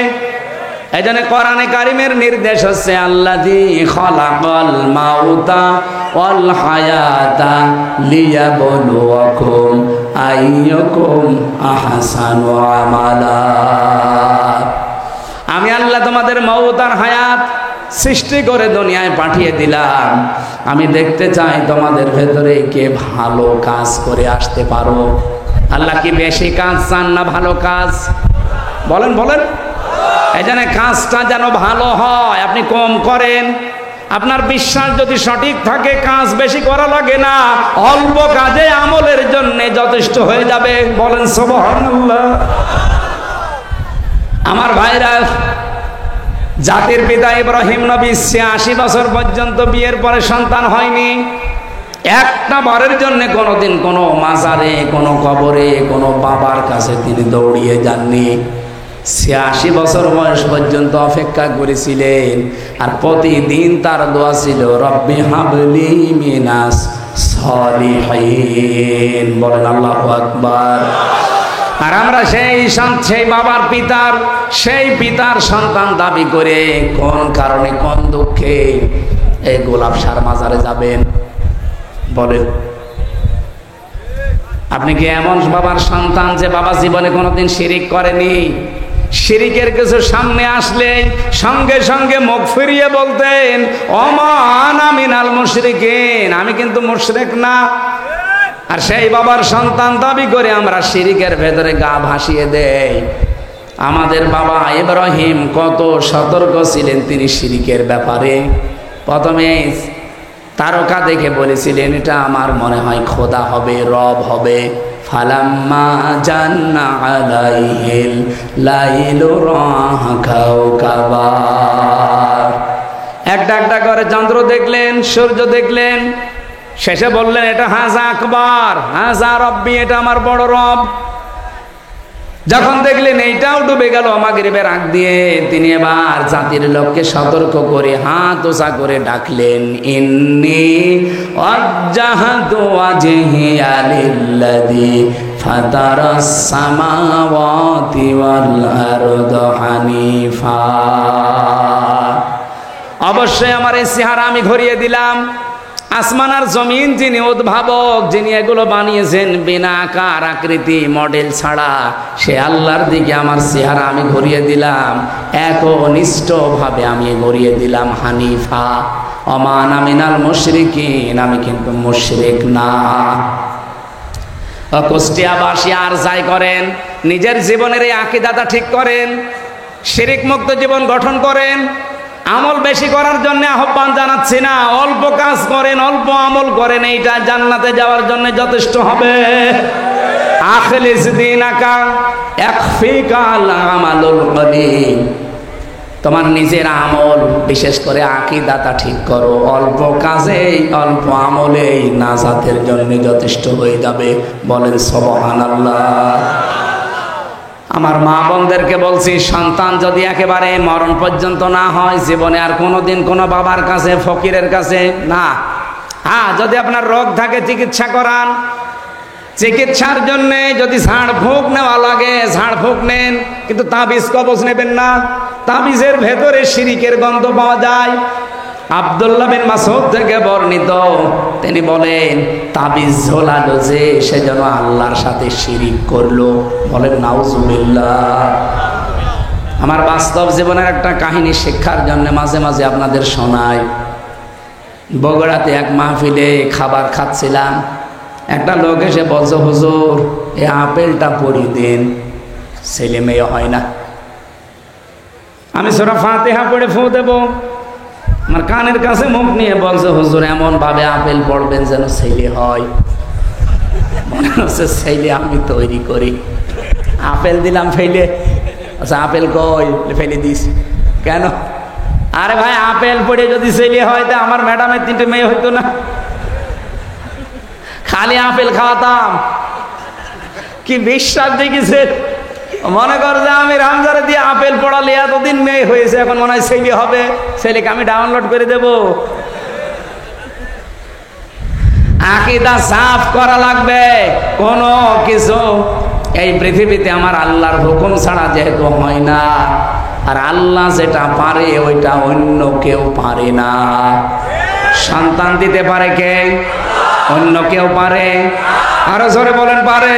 এই জন্য কোরআনে কারিমের নির্দেশ হচ্ছে আল্লাযী খালাকাল মাউতা ওয়াল হায়াতা লিয়াবলুয়াকুম আইয়ুকুম আহসানু আমালা। আমি আল্লাহ তোমাদের মউত আর হায়াত সৃষ্টি করে দুনিয়ায় পাঠিয়ে দিলাম, আমি দেখতে চাই তোমাদের ভেতরে কে ভালো কাজ করে আসতে পারো। আল্লাহ কি বেশি কাজ চান না ভালো কাজ? বলেন বলেন। এই জন্য কাজটা যেন ভালো হয়, আপনি কম করেন। আপনার বিশ্বাস যদি সঠিক থাকে, কাজ বেশি করা লাগে না, অল্প কাজে আমলের জন্য যথেষ্ট হয়ে যাবে। বলেন সুবহানাল্লাহ। আমার ভাইরা, জাতির পিতা ইব্রাহিম নবী ৮৬ বছর পর্যন্ত বিয়ের পরে সন্তান হয়নি। একটা বারের জন্য কোনোদিন কোনো মাজারে, কোনো কবরে, কোনো বাবার কাছে তিনি দৌড়িয়ে যাননি। ৮৬ বছর বয়স পর্যন্ত অপেক্ষা করেছিলেন। আর প্রতিদিন তার দোয়া ছিল রব্বি হাবলি মিনাস সলিহিন। বলেন আল্লাহু আকবার। আর আমরা সেই বাবার পিতার, সেই পিতার সন্তান দাবি করে কোন কারণে, কোন দুঃখে এই গোলাপ সার মাজারে যাবেন? বলেন। আপনি কি এমন বাবার সন্তান যে বাবা জীবনে কোনোদিন শিরিক করেনি? শিরিকের কিছু সামনে আসলে সঙ্গে সঙ্গে মুখ ফিরিয়ে বলতেন ওমা আনা মিনাল মুশরিকিন, আমি কিন্তু মুশরিক না। আর সেই বাবার সন্তান দাবি করে আমরা শিরিকের ভেতরে গা ভাসিয়ে দেই। আমাদের বাবা ইব্রাহিম কত সতর্ক ছিলেন তিনি শিরিকের ব্যাপারে। প্রথমে তারকা দেখে বলেছিলেন এটা আমার মনে হয় খোদা হবে, রব হবে। ফালাম্মা জান্না আলাইহিল লাইলু রাহা কাওকাবা, একটা একটা করে চন্দ্র দেখলেন, সূর্য দেখলেন, শেষে বললেন এটা হাজা আকবার, হাজা রব্বি, এটা আমার বড় রব। যখন দেখলেন এইটাও ডুবে গেল মাগরিবের আগ দিয়ে, তিনি এবার জাতির লোককে সতর্ক করে হাত ওসা করে ডাকলেন ইন্নী ওয়াজ্জাহতু ওয়াজহিয়া লিল্লাযী ফাতারাস সামাওয়াতি ওয়াল আরদা হানিফা। অবশ্যই আমার এই চেহারা আমি ঘুরিয়ে দিলাম। আসমান আর জমিন যিনি উদ্ভাবক, যিনি এগুলো বানিয়েছেন বিনা আকার আকৃতি মডেল ছাড়া, সে আল্লাহর দিকে আমার চেহারা আমি ঘুরিয়ে দিলাম, একনিষ্ঠভাবে আমি ঘুরিয়ে দিলাম হানিফা। ওমান মিনাল মুশরিকিন, আমি কিন্তু মুশরিক না। কুষ্টিয়াবাসী আর যাই করেন, নিজের জীবনের এই আকীদাটা ঠিক করেন, শিরিক মুক্ত জীবন গঠন করেন। আমল বেশি করার জন্য আহ্বান জানাচ্ছি না, অল্প কাজ করেন, অল্প আমল করেন, এইটা জান্নাতে যাওয়ার জন্য যথেষ্ট হবে। আখলিস দীনাকা ইয়াকফিকাল আমালুল কলিল, তোমার নিজের আমল বিশেষ করে আকীদাটা ঠিক করো, অল্প কাজে অল্প আমলেই নাজাতের জন্য যথেষ্ট হয়ে যাবে। বলেন সুবহানাল্লাহ। আমার মা বোনদেরকে বলছি, সন্তান যদি একেবারে মরণ পর্যন্ত না হয়, জীবনে আর কোনোদিন কোনো বাবার কাছে, ফকিরের কাছে না। হ্যাঁ, যদি আপনার রোগ থাকে চিকিৎসা করান, চিকিৎসার জন্য যদি ঝাড়ফুঁক নেওয়া লাগে ঝাড়ফুঁক নেন, কিন্তু তাবিজ কবজ নেবেন না। তাবিজের ভেতরে শিরিকের গন্ধ পাওয়া যায়। আব্দুল্লাহ বিন মাসউদ থেকে বর্ণিত, তিনি বলেন তাবিজ ঝোলালো যে সে যেন আল্লাহর সাথে শিরিক করলো। বলেন নাউজুবিল্লাহ। আমার বাস্তব জীবনের একটা কাহিনী শিক্ষার জন্য মাঝে মাঝে আপনাদের শোনাই। বগুড়াতে এক মাহফিলে খাবার খাচ্ছিলাম, একটা লোক এসে বলছে হুজুর এই আপেলটা পরিয়ে দেন, ছেলে মেয়ে হয় না। আমি সূরা ফাতিহা পড়ে ফু দেব, আমার কানের কাছে মুখ নিয়ে বলছে হুজুর এমন ভাবে আপেল পড়বেন যেন ছেলে হয়। মনে হচ্ছে ছেলে আমি তৈরি করি। আপেল দিলাম ফেলে, আচ্ছা আপেল কই, ফেলে দিস কেন? আরে ভাই আপেল পড়ে যদি ছেলে হয় তা আমার ম্যাডামের 3টে মেয়ে হইতো না? খালি আপেল খাওয়াতাম। কি বিশ্বাস দেখিছে, মনে কর যে আমি রামজারে দিয়ে আপেল পড়ালে এতদিন মেয়ে হয়েছে, এখন মনে হয় ছেলে হবে, ছেলেকে আমি ডাউনলোড করে দেব। আকীদা সাফ করা লাগবে। কোন কিছু এই পৃথিবীতে আমার আল্লাহর হুকুম ছাড়া যেহেতু হয় না, আর আল্লাহ যেটা পারে ওইটা অন্য কেউ পারে না। সন্তান দিতে পারে কে? অন্য কেউ পারে? আরো জোরে বলেন পারে?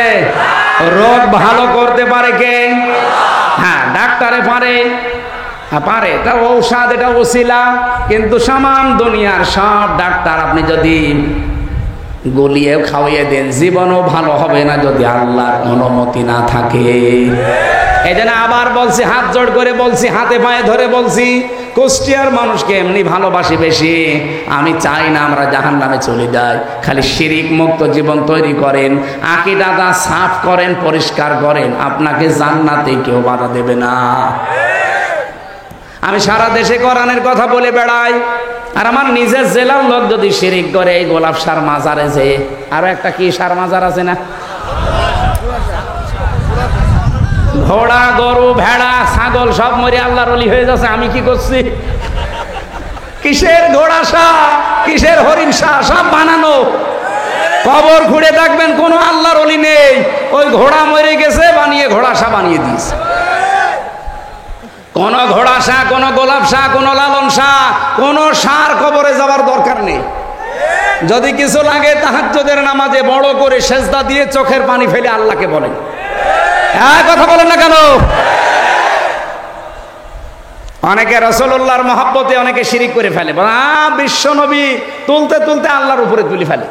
রোগ ভালো করতে পারে কে? হ্যাঁ, ডাক্তারে পারে, হ্যাঁ পারে, তা ঔষধ এটা ওসিলা। কিন্তু সামান দুনিয়ার সব ডাক্তার আপনি যদি গলিয়ে খাওয়িয়ে দেন, জীবনও ভালো হবে না যদি আল্লাহর অনুমতি না থাকে। এই জন্য আবার বলছি, হাত জোড় করে বলছি, হাতে পায়ে ধরে বলছি, কুষ্টিয়ার মানুষকে এমনি ভালোবাসি বেশি। আমি চাই না আমরা জাহান্নামে চলে যাই। খালি শিরিক মুক্ত জীবন তৈরি করেন, আকীদাটা সাফ করেন, পরিষ্কার করেন, আপনাকে জান্নাতে কেউ বাধা দেবে না। আমি সারা দেশে কোরআনের কথা বলে বেড়াই, আর আমার নিজের জেলার লোক যদি শিরিক করে, এই গোলাপ সার মাজারে যে আরো একটা কি সার মাজার আছে না, ঘোড়া গরু ভেড়া ছাগল সব মরে আল্লাহর ওলি হয়ে যাচ্ছে, আমি কি করছি? কিসের ঘোড়া শাহ, কিসের হরিণ শাহ, সব বানানো। কবর ঘুরে দেখবেন কোনো আল্লাহর ওলি নেই, ওই ঘোড়া মরে গেছে বানিয়ে ঘোড়া শাহ বানিয়ে দিয়েছে। কোন ঘোড়া শাহ, কোন গোলাপ শাহ, কোন লালন শাহ, কোন শাহর কবরে যাওয়ার দরকার নেই। যদি কিছু লাগে তাহাজ্জুদের নামাজে বড় করে সেজদা দিয়ে চোখের পানি ফেলে আল্লাহকে বলেন। হ্যাঁ, কথা বলেন না কেন? অনেকে রাসূলুল্লাহর মহব্বতে অনেকে শিরিক করে ফেলে, বিশ্ব নবী তুলতে তুলতে আল্লাহর উপরে তুলে ফেলে।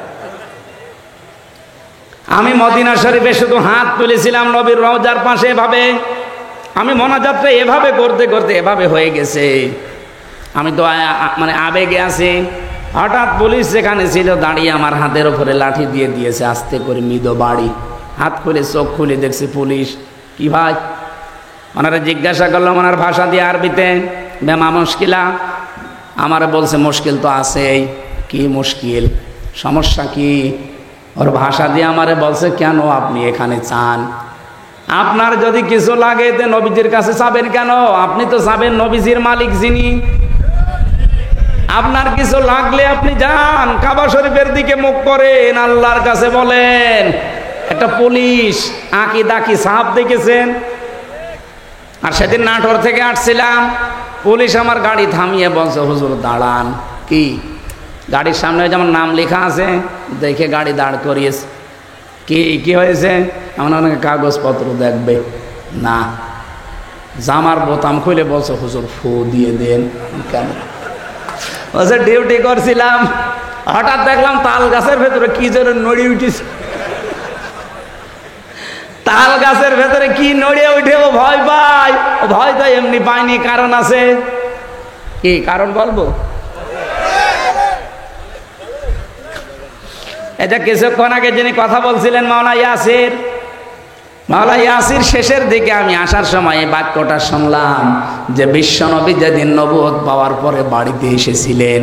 আমি মদিনা শরীফে শুধু হাত তুলেছিলাম নবীর রওজার পাশে, এভাবে আমি মোনাজাতটা এভাবে করতে করতে এভাবে হয়ে গেছে। আমি তো মানে আবেগে আছি। হঠাৎ পুলিশ যেখানে ছিল দাঁড়িয়ে আমার হাতের উপরে লাঠি দিয়ে দিয়েছে, আস্তে করে মৃদু বাড়ি। হাত খুলে চোখ খুলে দেখছি পুলিশ। কি ভাই? ওনারা জিজ্ঞাসা করলাম ওনার ভাষা দিয়ে আরবিতে, বেমা মুশকিলা। আমার বলছে মুশকিল তো আছেই। কি মুশকিল? সমস্যা কি? ওর ভাষা দিয়ে আমারে বলছে, কেন আপনি এখানে চান? আপনার যদি কিছু লাগে তো নবীজির কাছে যাবেন কেন? আপনি তো যাবেন নবীজির মালিক যিনি। আপনার কিছু লাগলে আপনি যান, কাবা শরীফের দিকে মুখ করেন, আল্লাহর কাছে বলেন। একটা পুলিশ আকীদা কি সাফ দেখেছেন? আর সেদিন নাটোর থেকে আসছিলাম, পুলিশ আমার গাড়ি থামিয়ে বলছে, হুজুর দাঁড়ান। কি? গাড়ির সামনে যেমন নাম লেখা আছে দেখে গাড়ি দাঁড় করিয়েছে। কি কি হয়েছে? এমন অনেক কাগজপত্র দেখবে না। জামার বোতাম খুলে বলছে, হুজুর ফু দিয়ে দেন। কেন? বলছে ডিউটি করছিলাম, হঠাৎ দেখলাম তাল গাছের ভেতরে কি জোরে নড়ি উঠেছে। তাল গাছের ভেতরে কি নড়ে উঠে ও ভয় পায়। ও ভয় তো এমনি পায়নি, কারণ আছে। কি কারণ বলবো? এটা কিছুক্ষণ আগে যিনি কথা বলছিলেন মাওলানা ইয়াসির, মাওলানা ইয়াসির শেষের দিকে আমি আসার সময় এই বাক্যটা শুনলাম যে বিশ্বনবী যেদিন নবুয়ত পাওয়ার পরে বাড়িতে এসেছিলেন,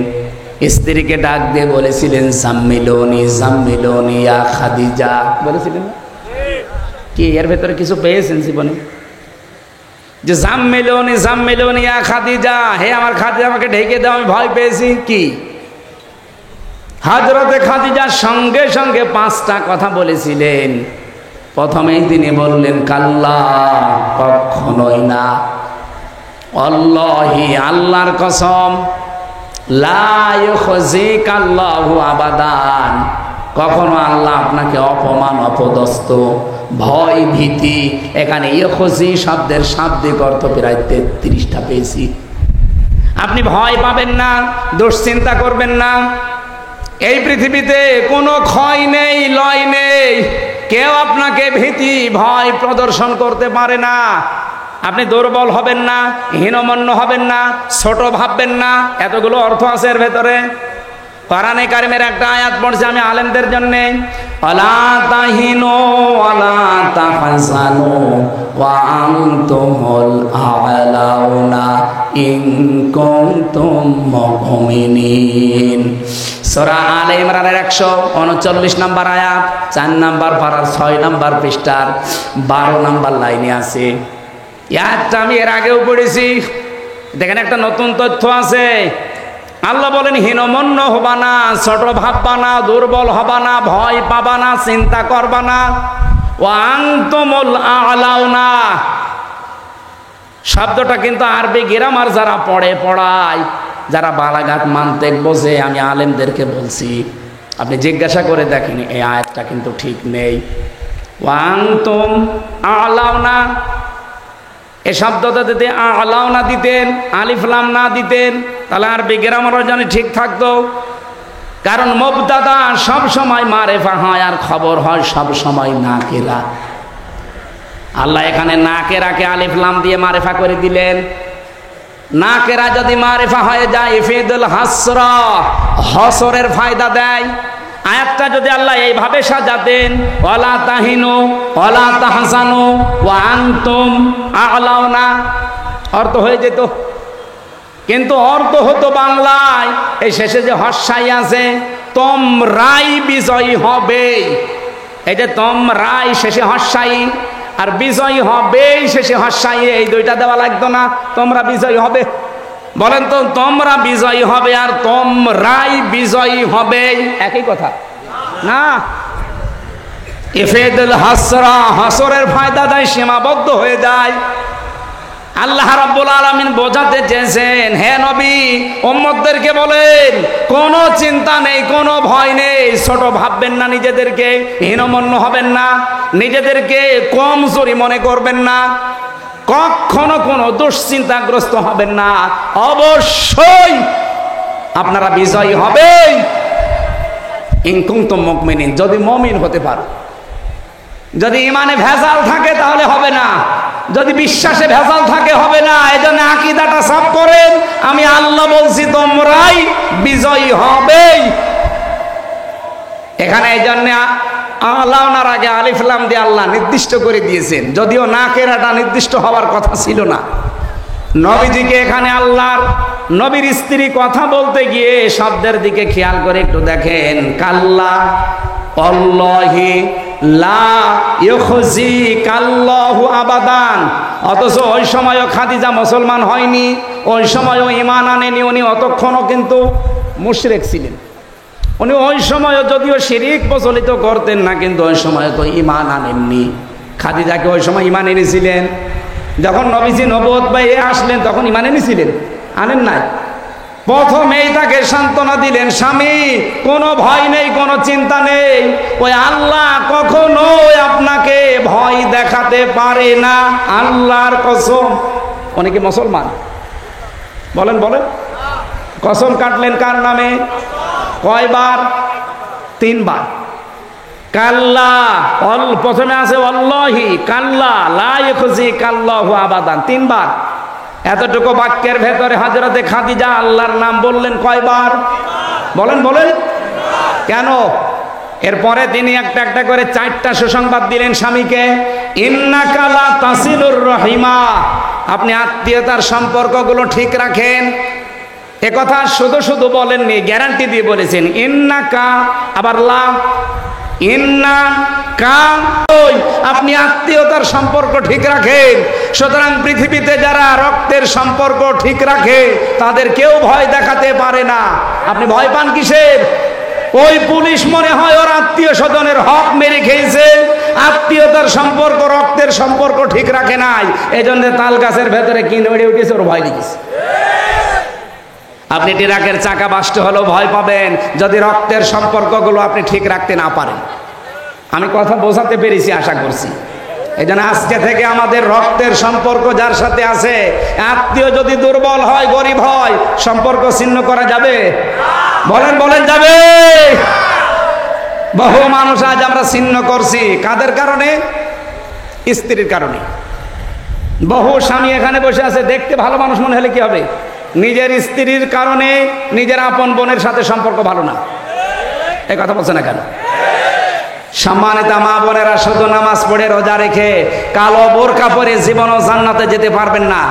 স্ত্রীকে ডাক দিয়ে বলেছিলেন, জাম্মিলুনি জাম্মিলুনি ইয়া খাদিজা বলেছিলেন না? কি এর ভেতরে কিছু পেয়েছেন জীবনে? যে জাম্মিলুনি জাম্মিলুনি ইয়া খাদিজা, হে আমার খাদিজা আমাকে ঢেকে দাও, আমি ভয় পেয়েছি। কি? হযরতে খাদিজার সঙ্গে সঙ্গে 5টা কথা বলেছিলেন। প্রথমেই তিনি বললেন, কাল্লা, কখনোই না, আল্লাহি, আল্লাহর কসম, লা ইউখজিকাল্লাহু আবাদান, কখনো আল্লাহ আপনাকে অপমান অপদস্থ ভয় ভীতি, এখানে ইউখজি শব্দের শাব্দিক অর্থ প্রায় 33টা পেয়েছি। আপনি ভয় পাবেন না, দুশ্চিন্তা করবেন না। এই পৃথিবীতে কোনো ক্ষয় নেই, লয় নেই, কেউ আপনাকে ভীতি ভয় প্রদর্শন করতে পারে না। আপনি দুর্বল হবেন না, হীনমন্য হবেন না, ছোট ভাববেন না। এতগুলো অর্থ আছে এর ভেতরে। কোরআনে কারিমের একটা আয়াত পড়ছে আমি আলেমদের জন্য, আলা তাহিনু ওয়ালা তাহজানু ওয়া আনতুমুল আ'লাউনা ইন কুনতুম মুমিনিন। সূরা আলে ইমরানের 139 নম্বর আয়াত, 4 নম্বর পারার 6 নম্বর পৃষ্ঠার 12 নম্বর লাইনে আছে। আয়াতটা আমি এর আগেও পড়েছি। দেখেন একটা নতুন তথ্য আছে। আল্লাহ বলেন হীনমন্য হবা না, ছোট ভাববা না, দুর্বল হবা না, ভয় পাবা না, চিন্তা করবা না। ওয়া আনতুমুল আ'লাউনা শব্দটা কিন্তু আরবি গ্রামার যারা পড়ায়, যারা বালাগাত মানতেক বোঝে, আমি আলেমদেরকে বলছি, আপনি জিজ্ঞাসা করে দেখেন এই আয়াতটা কিন্তু ঠিক নেই। ওয়া আনতুম আ'লাউনা এই শব্দটা যদি আ'লাউনা দিতেন, আলিফ লাম না দিতেন, তাহলে আরবি গ্রামারও জানি ঠিক থাকতো। কারণ মুবতাদা সব সময় মারেফা হয় আর খবর হয় সব সময় নাকেরা। আল্লাহ এখানে নাকেরাকে আলিফ লাম দিয়ে মারেফা করে দিলেন। নাকেরা যদি মারেফা হয়ে যায় ইফিদুল হাসরা, হসরের ফায়দা দেয়। আয়াতটা যদি আল্লাহ এইভাবে সাজাতেন ওয়ালা তাহিনু ওয়ালা তাহসানু ওয়া আনতুম আ'লাউনা, অর্থ হয়ে যেত। কিন্তু অর্থ হতো বাংলায় এই শেষে যে হর্ষাই আছে, তোমরাই বিজয়ী হবে। এই যে তোমরাই শেষে হর্ষাই আর বিজয়ী হবে শেষে হর্ষাই, এই দুইটা দেওয়া লাগতো না? তোমরা বিজয়ী হবে, বলেন তো, তোমরা বিজয়ী হবে আর তোমরাই বিজয়ী হবে একই কথা না? ইফিদুল হাসরা, হাসরের ফায়দা দেয়, সীমাবদ্ধ হয়ে যায়। আল্লাহ রাব্বুল আলামিন বোঝাতে চেয়েছেন, হে নবী উম্মতদেরকে বলেন কোনো চিন্তা নেই, কোনো ভয় নেই, ছোট ভাববেন না নিজেদেরকে, হীনমন্য হবেন না, নিজেদেরকে কমজোরি মনে করবেন না, কখনো কোনো দুশ্চিন্তাগ্রস্ত হবেন না। অবশ্যই আপনারা বিজয়ী হবেন ইন কুনতুম মুমিনিন, যদি মুমিন হতে পারো। যদি ইমানে ভেজাল থাকে তাহলে হবে না, যদি বিশ্বাসে ভেজাল থাকে হবে না। এজন্য আকীদাটা সাফ করেন, আমি আল্লাহ বলছি তোমরাই বিজয়ী হবে। এখানে এই জন্য আ'লাউনার আগে আলিফ লাম দিয়ে আল্লাহ নির্দিষ্ট করে দিয়েছেন, যদিও নাকেরাটা নির্দিষ্ট হওয়ার কথা ছিল না। নবীজিকে এখানে আল্লাহর নবীর স্ত্রী কথা বলতে গিয়ে শব্দের দিকে খেয়াল করে একটু দেখেন, কাল্লা আল্লাহি লা ইউখজিকাল্লাহু আবাদান। অথচ ওই সময়ও খাদিজা মুসলমান হয়নি, ওই সময়ও ঈমান আনেনি, উনি অতক্ষণও কিন্তু মুশরিক ছিলেন। উনি ওই সময়ও যদিও শিরিক প্রচলিত করতেন না, কিন্তু ওই সময় তো ঈমান আনেননি। খাদিজাকে ওই সময় ঈমান এনেছিলেন। যখন নবীজি নবুয়ত পেয়ে আসলেন তখন ঈমান এনেছিলেন? আনেন নাই। প্রথমেই তাকে সান্ত্বনা দিলেন, স্বামী কোনো ভয় নেই, কোনো চিন্তা নেই, ওই আল্লাহ কখনো আপনাকে ভয় দেখাতে পারে না, আল্লাহর কসম। উনি কি মুসলমান? বলেন বলেন। কসম কাটলেন কার নামে? কয়বার? 3 বার। কাল্লা, প্রথমে আছে আল্লাহি, কাল্লা লা ইউখজিকাল্লাহু আবাদান, 3 বার। এতটুকু বাক্যের ভেতরে হযরতে খাদিজা আল্লাহর নাম বললেন কয়বার? বলেন বলেন। কেন? এরপরে তিনি একটা একটা করে 4টা সুসংবাদ দিলেন স্বামীকে। ইন্নাকা লা তাসিলুর রহিমা, আপনি আত্মীয়তার সম্পর্কগুলো ঠিক রাখেন। এ কথা শুধু শুধু বলেননি, গ্যারান্টি দিয়ে বলেছেন। ইন্নাকা, আবার লা, ইন্না কা, আপনি আত্মীয়তার সম্পর্ক ঠিক রাখেন। সুতরাং পৃথিবীতে যারা রক্তের সম্পর্ক ঠিক রাখে তাদের কেউ ভয় দেখাতে পারে না। আপনি ভয় পান কিসের? ওই পুলিশ মনে হয় ওর আত্মীয় স্বজনের হক মেরে খেয়েছে, আত্মীয়তার সম্পর্ক রক্তের সম্পর্ক ঠিক রাখে নাই, এই জন্য তাল গাছের ভেতরে কি নড়ে উঠেছে, ওর ভয় লেগেছে। আপনি ট্রাকের চাকা বাস্ট হলেও ভয় পাবেন যদি রক্তের সম্পর্কগুলো আপনি ঠিক রাখতে না পারেন। আমি কথা বোঝাতে পেরেছি আশা করছি। এই জন্য আজকে থেকে আমাদের রক্তের সম্পর্ক যার সাথে আছে, আত্মীয় যদি দুর্বল হয়, গরিব হয়, সম্পর্ক ছিন্ন করা যাবে? বলেন বলেন, যাবে? বহু মানুষ আজ আমরা ছিন্ন করছি কাদের কারণে? স্ত্রীর কারণে। বহু স্বামী এখানে বসে আছে, দেখতে ভালো মানুষ মনে হলে কি হবে? নিজের স্ত্রীর কারণে নিজের আপন বোনের সাথে সম্পর্ক ভালো না। এই কথা বলছে না কেন? সম্মানিত মা বোনেরা, শুধু নামাজ পড়ে রোজা রেখে কালো বোরকা পরে জীবনও জান্নাতে যেতে পারবেন না।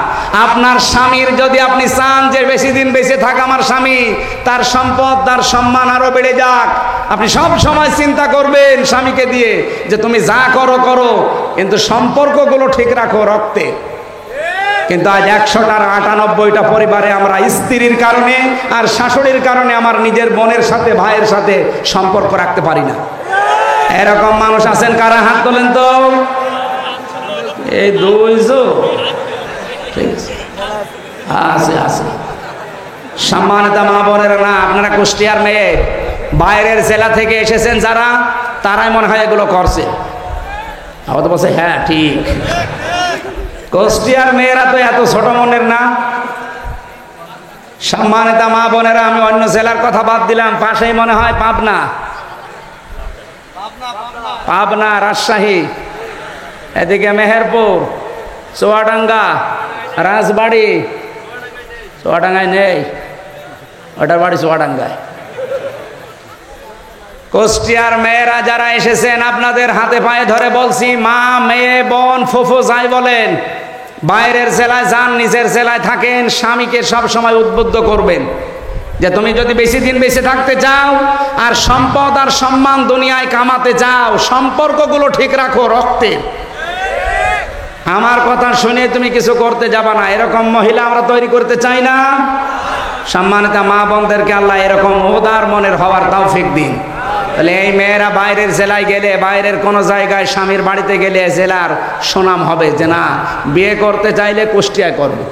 আপনার স্বামীর যদি আপনি চান যে বেশি দিন বেঁচে থাক আমার স্বামী, তার সম্পদ তার সম্মান আরো বেড়ে যাক, আপনি সব সময় চিন্তা করবেন স্বামীকে দিয়ে যে তুমি যা করো করো, কিন্তু সম্পর্কগুলো ঠিক রাখো রক্তে। কিন্তু আজ 100টার 98টা পরিবারে আমরা স্ত্রীর কারণে আর শাশুড়ির কারণে আমার নিজের বোনের সাথে ভাইয়ের সাথে সম্পর্ক রাখতে পারি না। এরকম মানুষ আছেন কারা? হাত তোলেন তো। এই দুইশো ঠিক আছে, আছে। সম্মানিত মা বোনেরা, না আপনারা কুষ্টিয়ার মেয়ে, বাইরের জেলা থেকে এসেছেন যারা, তারাই মনে হয় এগুলো করছে। আবার তো বলছে হ্যাঁ ঠিক, কুষ্টিয়ার মেয়েরা তো এত ছোট মনের না। সম্মানিত মা বোনেরা, আমি অন্য জেলার কথা বাদ দিলাম, পাশেই মনে হয় পাবনা, পাবনা, রাজশাহী, এদিকে মেহেরপুর, চুয়াডাঙ্গা, রাজবাড়ি। চুয়াডাঙ্গায় নেই, ওটার বাড়ি চুয়াডাঙ্গায়। কুষ্টিয়ার মেয়েরা যারা এসেছেন, আপনাদের হাতে পায়ে ধরে বলছি, মা, মেয়ে, বোন, ফুফু যাই বলেন, বাইরের জেলায় যান, নিজের জেলায় থাকেন, স্বামীকে সব সময় উদ্বুদ্ধ করবেন যে তুমি যদি বেশি দিন বেঁচে থাকতে চাও আর সম্পদ আর সম্মান দুনিয়ায় কামাতে চাও, সম্পর্কগুলো ঠিক রাখো রক্তের। আমার কথা শুনে তুমি কিছু করতে যাবা না, এরকম মহিলা আমরা তৈরি করতে চাই না। সম্মানিত মা বোনদেরকে আল্লাহ এরকম উদার মনের হওয়ার তৌফিক দিন। তাহলে এই মেয়েরা বাইরের জেলায় গেলে, বাইরের কোনো জায়গায় স্বামীর বাড়িতে গেলে জেলার সুনাম হবে যে না, বিয়ে করতে চাইলে কুষ্টিয়ায় করবে।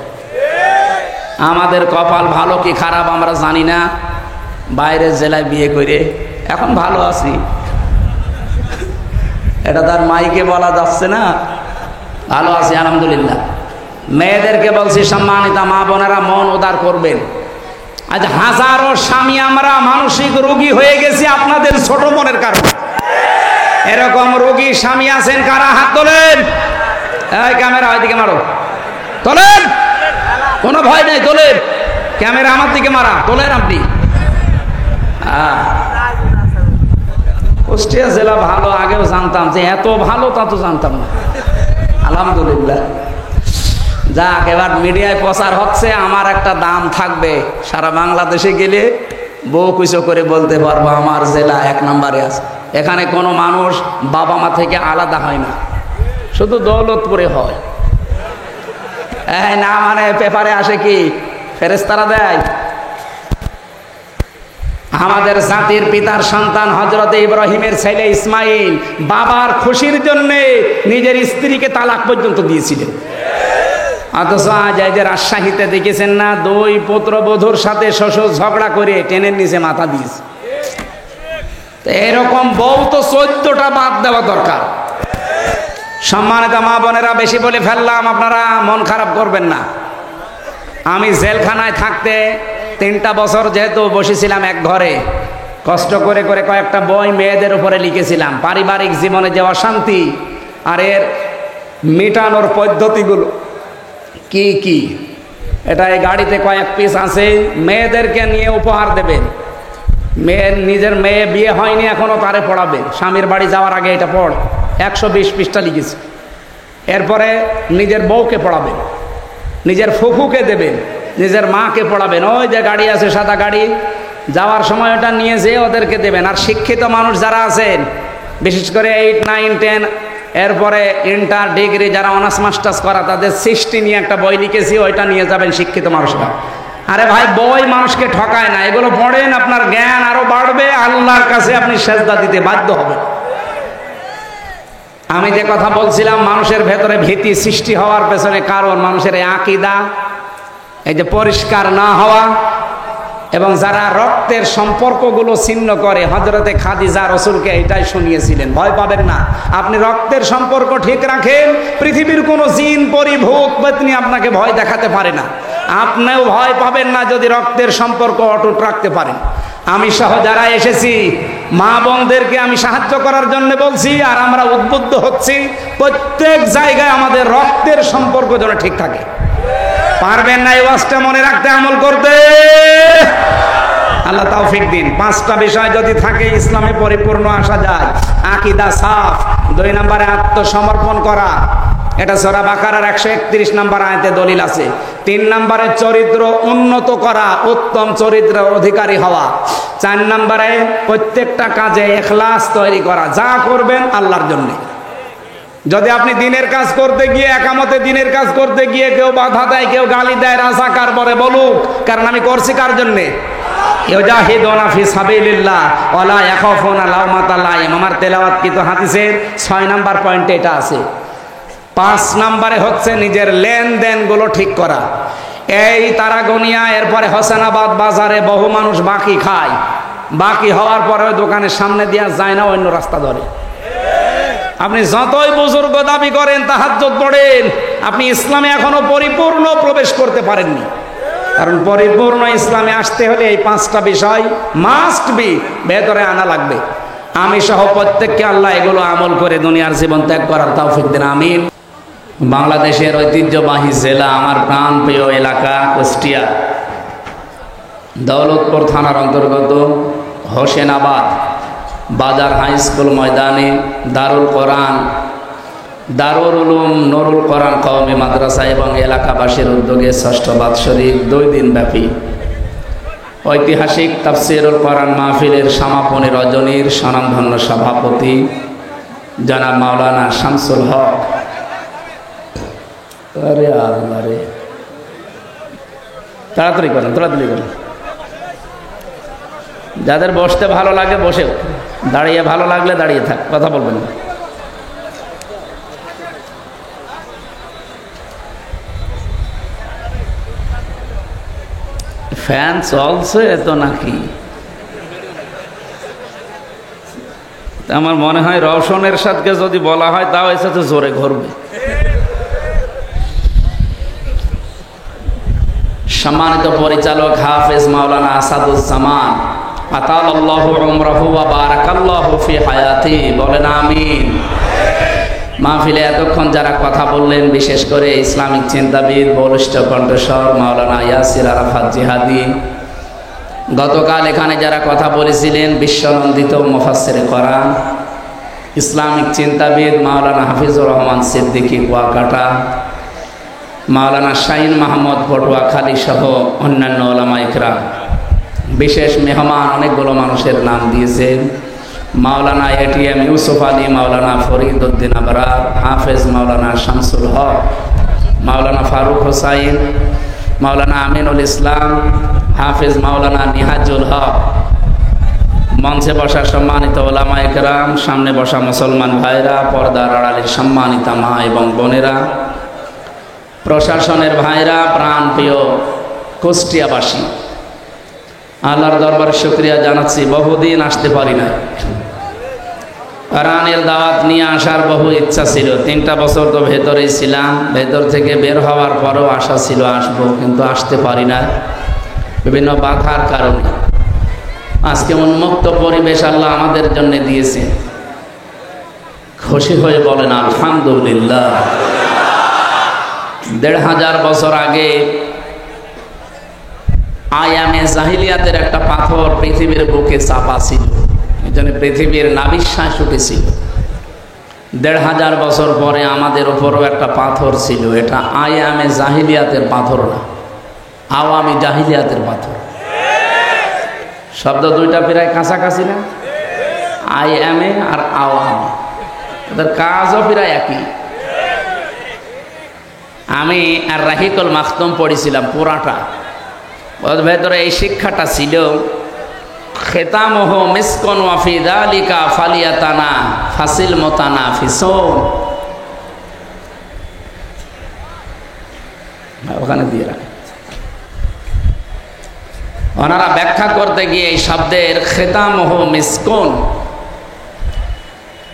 আমাদের কপাল ভালো কি খারাপ আমরা জানি না, বাইরের জেলায় বিয়ে করে এখন ভালো আছি, এটা তার মাইকে বলা যাচ্ছে না, ভালো আছি আলহামদুলিল্লাহ। মেয়েদেরকে বলছি, সম্মানিত মা বোনেরা, মন উদার করবেন। আজ হাজারো স্বামী আমরা মানসিক রোগী হয়ে গেছি আপনাদের ছোট মনের কারণে। এরকম রোগী স্বামী আছেন কারা? হাত তোলেন। এই ক্যামেরা ওইদিকে মারো, তোলেন, কোনো ভয় নেই, তোলেন। ক্যামেরা আমার দিকে মারা, তোলেন আপনি। কুষ্টিয়া জেলা ভালো, আগেও জানতাম, যে এত ভালো তা তো জানতাম না, আলহামদুলিল্লাহ। যাক, এবার মিডিয়ায় প্রচার হচ্ছে, আমার একটা দাম থাকবে, সারা বাংলাদেশে গেলে বউ কুচো করে বলতে পারবো আমার জেলা 1 নম্বরে আছে। এখানে কোনো মানুষ বাবা মা থেকে আলাদা হয় না, শুধু দৌলতপুরে হয়। এই না মানে পেপারে আসে কি ফেরেশতারা দেয়। আমাদের জাতির পিতার সন্তান হযরত ইব্রাহিমের ছেলে ইসমাইল বাবার খুশির জন্য নিজের স্ত্রীকে তালাক পর্যন্ত দিয়েছিলেন। অথচ আজ এই যে রাজশাহীতে দেখেছেন না, 2 পুত্রবধূর সাথে শ্বশুর ঝগড়া করে টেনের নিচে মাথা দিয়েছে। এরকম বউ তো 14টা বাদ দেওয়া দরকার। সম্মানিত মা বোনেরা, বেশি বলে ফেললাম, আপনারা মন খারাপ করবেন না। আমি জেলখানায় থাকতে 3টা বছর যেহেতু বসেছিলাম এক ঘরে, কষ্ট করে করে কয়েকটা বই মেয়েদের উপরে লিখেছিলাম, পারিবারিক জীবনে যে অশান্তি আর এর মেটানোর পদ্ধতিগুলো কি কি। এটা এই গাড়িতে কয়েক পিস আছে, মেয়েদেরকে নিয়ে উপহার দেবেন। নিজের মেয়ে বিয়ে হয়নি এখনো, তারে পড়াবেন, স্বামীর বাড়ি যাওয়ার আগে এটা পড়। 120 পৃষ্ঠা লিখেছি। এরপরে নিজের বউকে পড়াবেন, নিজের ফুফুকে দেবেন, নিজের মাকে পড়াবেন। ওই যে গাড়ি আছে সাদা গাড়ি, যাওয়ার সময় ওটা নিয়ে যেয়ে ওদেরকে দেবেন। আর শিক্ষিত মানুষ যারা আছেন, বিশেষ করে 8, 9, 10, এরপরে ইন্টার, ডিগ্রি যারা অনার্স মাস্টার্স করা, তাদের সৃষ্টি নিয়ে একটা বই লিখেছি, ওইটা নিয়ে যাবেন শিক্ষিত মানুষরা। আরে ভাই, বই মানুষকে ঠকায় না, এগুলো পড়েন, আপনার জ্ঞান আরো বাড়বে, আল্লাহর কাছে আপনি সেজদা দিতে বাধ্য হবেন। আমি যে কথা বলছিলাম, মানুষের ভেতরে ভীতি সৃষ্টি হওয়ার পেছনে কারণ মানুষের এই আকীদা, এই যে পরিষ্কার না হওয়া, এবং যারা রক্তের সম্পর্কগুলো ছিন্ন করে। হযরতে খাদিজা রাসূলকে এটাই শুনিয়েছিলেন, ভয় পাবেন না, আপনি রক্তের সম্পর্ক ঠিক রাখেন, পৃথিবীর কোনো জিন, পরি, ভূত, পেতনি আপনাকে ভয় দেখাতে পারে না। আপনিও ভয় পাবেন না যদি রক্তের সম্পর্ক অটুট রাখতে পারেন। আমি সহ যারা এসেছি, মা বোনদেরকে আমি সাহায্য করার জন্য বলছি, আর আমরা উদ্বুদ্ধ হচ্ছি প্রত্যেক জায়গায় আমাদের রক্তের সম্পর্ক যেন ঠিক থাকে। পারবেন না এই ওয়াজটা মনে রাখতে, আমল করতে? আল্লাহ তৌফিক দিন। 5টা বিষয় যদি থাকে ইসলামে পরিপূর্ণ আসা যায়। আকীদা সাফ, 2 নম্বরে আত্মসমর্পণ করা, এটা সূরা বাকারার 131 নম্বর আয়াতে দলিল আছে। 3 নম্বরে চরিত্র উন্নত করা, উত্তম চরিত্রের অধিকারী হওয়া। 4 নম্বরে প্রত্যেকটা কাজে ইখলাস তৈরি করা, যা করবেন আল্লাহর জন্য। যদি আপনি দিনের কাজ করতে গিয়ে, একামতে দিনের কাজ করতে গিয়ে কেউ বাধা দেয়, কেউ গালি দেয়, রাজাকার বলে বলুক, কারণ আমি করছি কার জন্যে? ইউজাহিদুনা ফি সাবিলিল্লাহ ওয়ালা ইয়াখাফুনা লাওমাতা লাইম। আমার তেলাওয়াতকৃত হাদিসের 6 নম্বর পয়েন্টে এটা আছে। 5 নম্বরে হচ্ছে নিজের লেনদেন গুলো ঠিক করা। এই তারাগনিয়া, এরপরে হোসেনাবাদ বাজারে বহু মানুষ বাকি খায়, বাকি হওয়ার পরে দোকানের সামনে দিয়ে যায় না, অন্য রাস্তা ধরে। আপনি যতই বুজুর্গ দাবি করেন, তাহাজ্জুদ পড়েন, আপনি ইসলামে এখনো পরিপূর্ণ প্রবেশ করতে পারেননি। কারণ পরিপূর্ণ ইসলামে আসতে হলে এই 5টা বিষয় মাস্ট বি ভেতরে আনা লাগবে। আমি সহ প্রত্যেককে আল্লাহ এগুলো আমল করে দুনিয়ার জীবন ত্যাগ করার তৌফিক দিন, আমিন। বাংলাদেশের ঐতিহ্যবাহী জেলা, আমার প্রাণপ্রিয় এলাকা কুষ্টিয়া, দৌলতপুর থানার অন্তর্গত হোসেনাবাদ বাজার হাই স্কুল ময়দানে দারুল কোরআন, দারুল উলুম নুরুল কোরআন কওমি মাদ্রাসা এবং এলাকাবাসীর উদ্যোগে 6ষ্ঠ বাৎসরিক 2 দিন ব্যাপী ঐতিহাসিক তাফসীরুল কোরআন মাহফিলের সমাপনী রজনীর স্বনামধন্য সভাপতি জনাব মাওলানা শামসুল হক। আরে আরে তাড়াতাড়ি করেন, তাড়াতাড়ি করেন। যাদের বসতে ভালো লাগে বসে, দাঁড়িয়ে ভালো লাগলে দাঁড়িয়ে থাক, কথা বলবেন না। ফ্যান চলছে তো নাকি? আমার মনে হয় রওশনের সাথে যদি বলা হয় তাও এসে তো জোরে ঘুরবে। সম্মানিত পরিচালক হাফেজ মাওলানা আসাদুজ্জামান, আতালাল্লাহু উমরাহু ওয়া বারাকাল্লাহু ফি হায়াতি, বলেন আমিন। মাহফিলে এতক্ষণ যারা কথা বললেন, বিশেষ করে ইসলামিক চিন্তাবিদ বলিষ্ঠ কণ্ঠস্বর মাওলানা ইয়াসির আরাফাত জিহাদি, গতকাল এখানে যারা কথা বলেছিলেন বিশ্বনন্দিত মুফাসসিরে কোরআন ইসলামিক চিন্তাবিদ মাওলানা হাফিজুর রহমান সিদ্দিকী কুয়াকাটা, মাওলানা শাহিন মাহমুদ পটুয়াখালী সহ অন্যান্য ওলামা ইকরাম, বিশেষ মেহমান অনেকগুলো মানুষের নাম দিয়েছেন। মাওলানা এটিএম ইউসুফ আলী, মাওলানা ফরিদ উদ্দিন আবরার, হাফেজ মাওলানা শামসুল হক, মাওলানা ফারুক হোসাইন, মাওলানা আমিনুল ইসলাম, হাফেজ মাওলানা নিহাজুল হক, মঞ্চে বসা সম্মানিত ওলামা ইকরাম, সামনে বসা মুসলমান ভাইরা, পর্দার আড়ালের সম্মানিতা মা এবং বোনেরা, প্রশাসনের ভাইরা, প্রাণপ্রিয় কুষ্টিয়াবাসী, আল্লাহর দরবারে শুকরিয়া জানাচ্ছি। বহুদিন আসতে পারি না। কোরআনের দাওয়াত নিয়ে আসার বহু ইচ্ছা ছিল। 3টা বছর তো ভেতরেই ছিলাম, ভেতর থেকে বের হওয়ার পরেও আশা ছিল আসবো, কিন্তু আসতে পারি না বিভিন্ন বাধার কারণে। আজকে উন্মুক্ত পরিবেশ আল্লাহ আমাদের জন্য দিয়েছে, খুশি হয়ে বলেন আলহামদুলিল্লাহ। 1500 বছর আগে আয়ামে জাহিলিয়াতের একটা পাথর পৃথিবীর বুকে চাপা ছিল, এজন্য পৃথিবীর নাভিশ্বাস উঠেছিল। 1500 বছর পরে আমাদের উপরও একটা পাথর ছিল, এটা আয়ামে জাহিলিয়াতের পাথর না, আওয়ামী জাহিলিয়াতের পাথর। শব্দ দুইটা প্রায় কাছাকাছি না? আয়ামে আর আওয়াম, ওদের কাজও প্রায় একই। আমি আর রাহিকুল মাখতুম পড়েছিলাম পুরাটা, ওর ভেতরে এই শিক্ষাটা ছিল, খেতামহু মিসকন ওয়া ফি যালিকা ফালিয়াতানা ফাসিল মুতানাফিসুন। ওখানে দিয়ে রাখ। ওনারা ব্যাখ্যা করতে গিয়ে এই শব্দের খেতামহু মিসকন,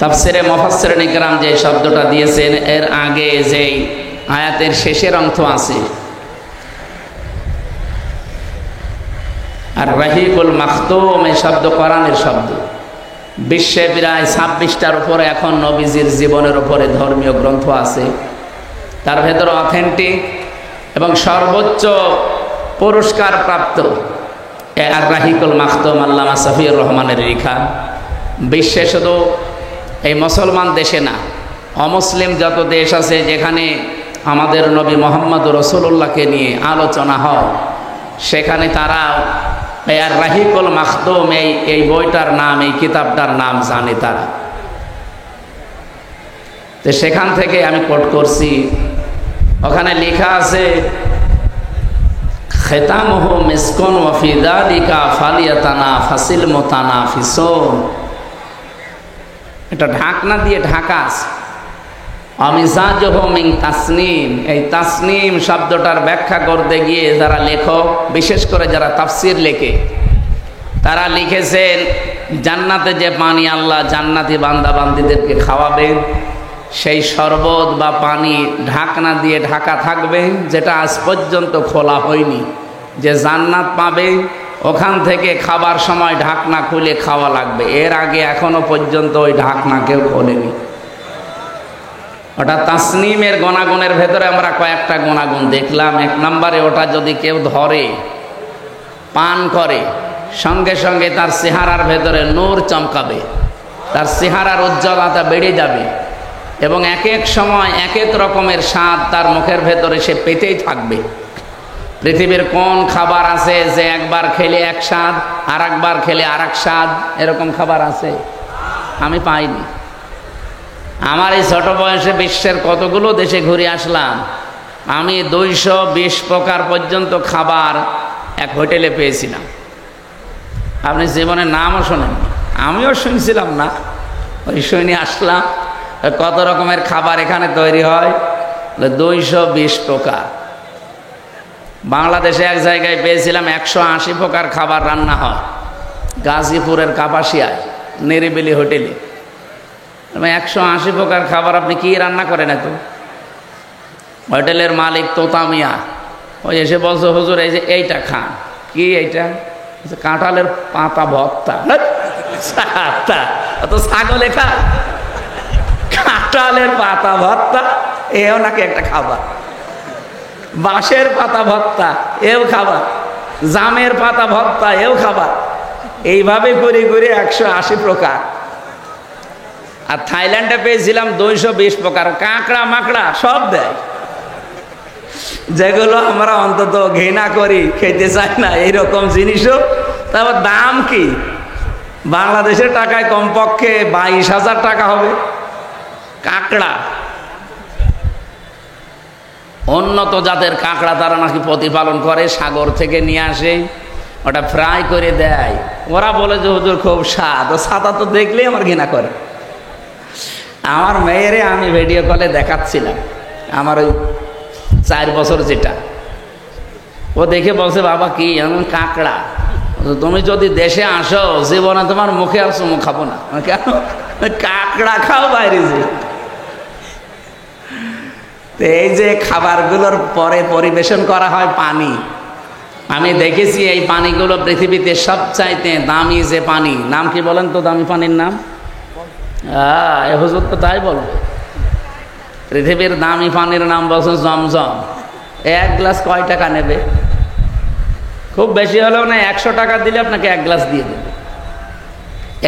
তাফসিরে মুফাসসিরিন ইকরাম যে শব্দটা দিয়েছেন, এর আগে যে আয়াতের শেষের অংশ আছে, আর রাহিকুল মাখতুম এই শব্দ কোরআনের শব্দ। বিশ্বে প্রায় 26টার উপরে এখন নবীজির জীবনের উপরে ধর্মীয় গ্রন্থ আছে, তার ভেতরে অথেন্টিক এবং সর্বোচ্চ পুরস্কার প্রাপ্ত আর রাহিকুল মাখতুম আল্লামা সফিউর রহমানের লেখা। বিশ্বে শুধু এই মুসলমান দেশে না, অমুসলিম যত দেশ আছে যেখানে আমাদের নবী মোহাম্মদ রসুল্লাহকে নিয়ে আলোচনা হয়, সেখানে তারা আর রাহিকুল মাখতুম এই বইটার নাম, এই কিতাবটার নাম জানে তারা। তো সেখান থেকে আমি কোট করছি, ওখানে লেখা আছে খেতামহু মিসকুন ওয়া ফি যালিকা ফালিয়াতানাফাসিল মুতানাফিসুন। এটা ঢাকনা দিয়ে ঢাকা আছে। আমিজাজহু মিন তাসনিম, এই তাসনিম শব্দটার ব্যাখ্যা করতে গিয়ে যারা লেখক, বিশেষ করে যারা তাফসির লেখে, তারা লিখেছেন জান্নাতে যে পানি আল্লাহ জান্নাতি বান্দা বান্দীদেরকে খাওয়াবেন, সেই শরবত বা পানি ঢাকনা দিয়ে ঢাকা থাকবে, যেটা আজ পর্যন্ত খোলা হয়নি। যে জান্নাত পাবে ওখান থেকে খাবার সময় ঢাকনা খুলে খাওয়া লাগবে, এর আগে এখনো পর্যন্ত ওই ঢাকনা কেউ খোলেনি। ওটা তাসনিমের গুণাগুণের ভেতরে আমরা কয়েকটা গুণাগুণ দেখলাম। এক নম্বরে, ওটা যদি কেউ ধরে পান করে, সঙ্গে সঙ্গে তার চেহারার ভেতরে নূর চমকাবে, তার চেহারার উজ্জ্বলতা বেড়ে যাবে, এবং এক এক সময় এক এক রকমের স্বাদ তার মুখের ভেতরে সে পেতেই থাকবে। পৃথিবীর কোন খাবার আছে যে একবার খেলে এক স্বাদ, আর একবার খেলে আর এক স্বাদ? এরকম খাবার আছে? আমি পাইনি। আমার এই ছোট বয়সে বিশ্বের কতগুলো দেশে ঘুরে আসলাম, আমি 220 প্রকার পর্যন্ত খাবার এক হোটেলে পেয়েছিলাম। আপনি জীবনে নামও শোনেন, আমিও শুনছিলাম না, ওই শুনে আসলাম কত রকমের খাবার এখানে তৈরি হয়। 220 প্রকার। বাংলাদেশে এক জায়গায় পেয়েছিলাম 180 প্রকার খাবার রান্না হয়, গাজীপুরের কাপাসিয়ায় নিরিবিলি হোটেলে। 180 প্রকার খাবার আপনি কি রান্না করেন এত? হোটেলের মালিক তোতা মিয়া ওই এসে বলছে, হুজুর এই যে এইটা খান। কি এইটা? কাঁঠালের পাতা ভর্তা। তো ছাগলে খায় কাঁঠালের পাতা ভর্তা, এও নাকি একটা খাবার। বাঁশের পাতা ভর্তা, এও খাবার। জামের পাতা ভর্তা, এও খাবার। এইভাবে করে করে 180 প্রকার। আর থাইল্যান্ডে পেয়েছিলাম 220 প্রকার। কাঁকড়া মাকড়া সব দেয়, যেগুলো আমরা অন্তত ঘৃণা করি, খেতে চাই না, এইরকম জিনিসও। তারপর দাম কি? বাংলাদেশের টাকায় কমপক্ষে 22,000 টাকা হবে কাঁকড়া। উন্নত জাতের কাঁকড়া তারা নাকি প্রতিপালন করে, সাগর থেকে নিয়ে আসে, ওটা ফ্রাই করে দেয়। ওরা বলে যে হুজুর খুব স্বাদ। ও সাদা তো দেখলেই আমার ঘৃণা করে। আমার মেয়েরে আমি ভিডিও কলে দেখাচ্ছিলাম, আমার ওই 4 বছর যেটা, ও দেখে বলছে বাবা কি? এমন কাঁকড়া। তুমি যদি দেশে আসো জীবনে তোমার মুখে আর চুমু খাবো না। কেন? কাঁকড়া খাও বাইরে যে। তো এই যে খাবারগুলোর পরে পরিবেশন করা হয় পানি, আমি দেখেছি এই পানিগুলো পৃথিবীতে সবচাইতে দামি যে পানি, নাম কি বলেন তো দামি পানির নাম? এ হুজুর তো তাই বলবে। পৃথিবীর দামি পানির নাম বলছে জমজম। 1 গ্লাস কয় টাকা নেবে? খুব বেশি হলেও না 100 টাকা দিলে আপনাকে 1 গ্লাস দিয়ে দেবে।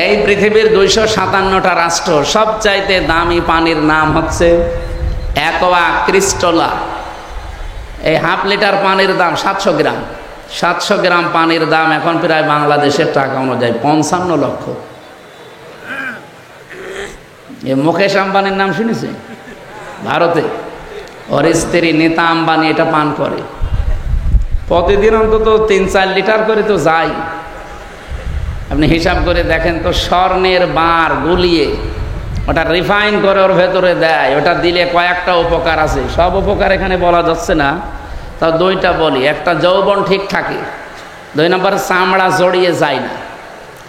এই পৃথিবীর 257টা রাষ্ট্র সবচাইতে দামি পানির নাম হচ্ছে অ্যাকোয়া ক্রিস্টোলা। এই হাফ লিটার পানির দাম 700 গ্রাম। 700 গ্রাম পানির দাম এখন প্রায় বাংলাদেশের টাকা অনুযায়ী 55 লক্ষ। এ মুকেশ আম্বানির নাম শুনেছে? ভারতে ওর স্ত্রী নীতা আম্বানি এটা পান করে। প্রতিদিন অন্তত 3-4 লিটার করে তো যাই। আপনি হিসাব করে দেখেন তো, স্বর্ণের বার গুলিয়ে ওটা রিফাইন করে ওর ভেতরে দেয়। ওটা দিলে কয়েকটা উপকার আছে, সব উপকার এখানে বলা যাচ্ছে না, তা 2টা বলি। একটা, যৌবন ঠিক থাকে। 2 নম্বর, চামড়া জড়িয়ে যায় না।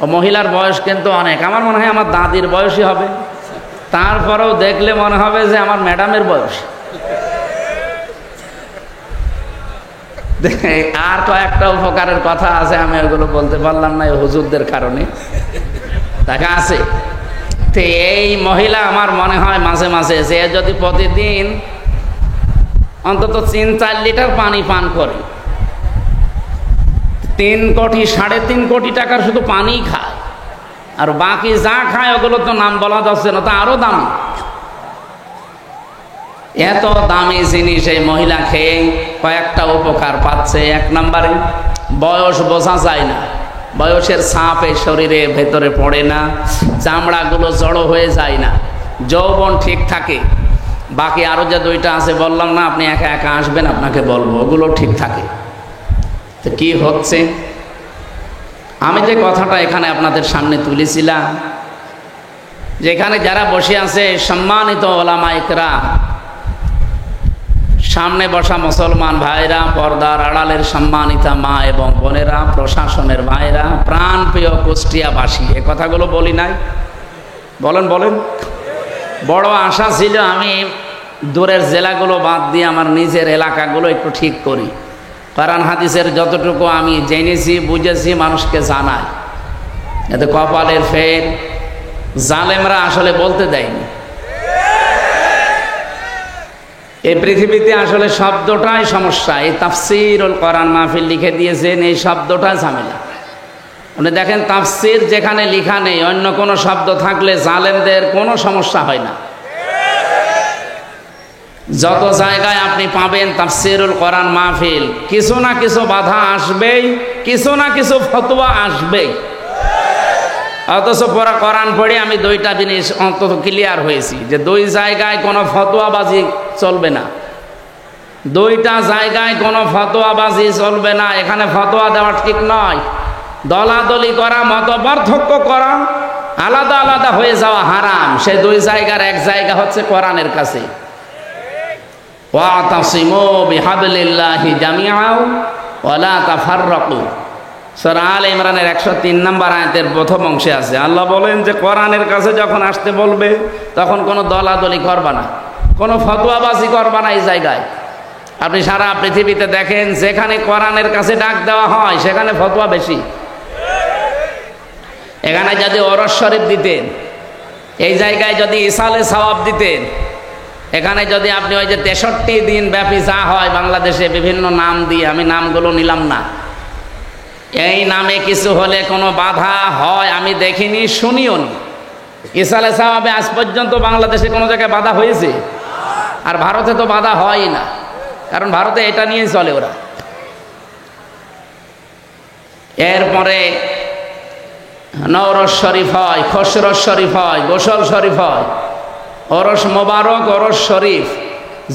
ও মহিলার বয়স কিন্তু অনেক, আমার মনে হয় আমার দাদির বয়সই হবে। তারপরেও দেখলে মনে হবে যে আমার ম্যাডামের বয়স। আর কয়েকটা উপকারের কথা আছে, আমি ওগুলো বলতে পারলাম না এই হুজুরদের কারণে। দেখা আছে তো এই মহিলা আমার মনে হয় মাঝে মাঝে যে যদি প্রতিদিন অন্তত 3-4 লিটার পানি পান করে, 3 কোটি 3.5 কোটি টাকার শুধু পানি খায়, আর বাকি যা খায় ওগুলো তো নাম বলা যাচ্ছে না, তা আরো দামি। এত দামি জিনিস এই মহিলা খেয়ে কয়েকটা উপকার পাচ্ছে। 1 নম্বরে বয়স বোঝা যায় না, বয়সের ছাপ এই শরীরে ভেতরে পড়ে না, চামড়াগুলো জড়ো হয়ে যায় না, যৌবন ঠিক থাকে। বাকি আরো যে 2টা আছে বললাম না, আপনি একা একা আসবেন, আপনাকে বলবো, ওগুলো ঠিক থাকে। তো কি হচ্ছে, আমি যে কথাটা এখানে আপনাদের সামনে তুলেছিলাম, যেখানে যারা বসে আছে সম্মানিত ওলামা ইকরাম, সামনে বসা মুসলমান ভাইরা, পর্দার আড়ালের সম্মানিতা মা এবং বোনেরা, প্রশাসনের ভাইরা, প্রাণপ্রিয় কুষ্টিয়াবাসী, এ কথাগুলো বলি নাই? বলেন বলেন। বড় আশা ছিল আমি দূরের জেলাগুলো বাদ দিয়ে আমার নিজের এলাকাগুলো একটু ঠিক করি, কোরআন হাদিসের যতটুকু আমি জেনেছি বুঝেছি মানুষকে জানাই। এতে কপালের ফের, জালেমরা আসলে বলতে দেয়নি। এই পৃথিবীতে আসলে শব্দটাই সমস্যা। এই তাফসীরুল কোরআন মাহফিল লিখে দিয়েছেন, এই শব্দটাই ঝামেলা। আপনি দেখেন তাফসীর যেখানে লেখা নেই, অন্য কোনো শব্দ থাকলে জালেমদের কোনো সমস্যা হয় না। যত জায়গায় আপনি পাবেন তাফসীরুল কোরআন মাহফিল, কিছু না কিছু বাধা আসবেই, কিছু না কিছু ফতোয়া আসবেই। অথচ পড়া কোরআন পড়ে আমি 2টা জিনিস অন্তত ক্লিয়ার হয়েছি, যে 2 জায়গায় কোনো ফতোয়াবাজি চলবে না, 2টা জায়গায় কোনো ফতোয়াবাজি চলবে না। এখানে ফতোয়া দেওয়া ঠিক নয়, দলাদলি করা, মত পার্থক্য করা, আলাদা আলাদা হয়ে যাওয়া হারাম। সে 2 জায়গার এক জায়গা হচ্ছে কোরআনের কাছে। ওয়াতাসিমু বিহাবলিল্লাহি জামিআও ওয়া লা তাফাররাকু, সূরা আলে ইমরানের 103 নম্বর আয়াতের প্রথম অংশে আছে। আল্লাহ বলেন যে কোরআনের কাছে যখন আসতে বলবে তখন কোনো দলাদলি করবা না, কোনো ফতোয়াবাজি করবা না। এই জায়গায় আপনি সারা পৃথিবীতে দেখেন, যেখানে কোরআনের কাছে ডাক দেওয়া হয় সেখানে ফতোয়া বেশি। এখানে যদি ওরস শরীফ দিতেন, এই জায়গায় যদি ইসালে সওয়াব দিতেন, এখানে যদি আপনি ওই যে 63 দিন ব্যাপী যা হয় বাংলাদেশে বিভিন্ন নাম দিয়ে, আমি নামগুলো নিলাম না, এই নামে কিছু হলে কোনো বাধা হয় আমি দেখিনি, শুনিও নি। ইসালে সওয়াবে আজ পর্যন্ত বাংলাদেশে কোনো জায়গায় বাধা হয়েছে? আর ভারতে তো বাধা হয় না, কারণ ভারতে এটা নিয়েই চলে ওরা। এরপরে নওরস শরীফ হয়, খসরস শরীফ হয়, গোসল শরীফ হয়, ওরস মোবারক, ওরস শরীফ,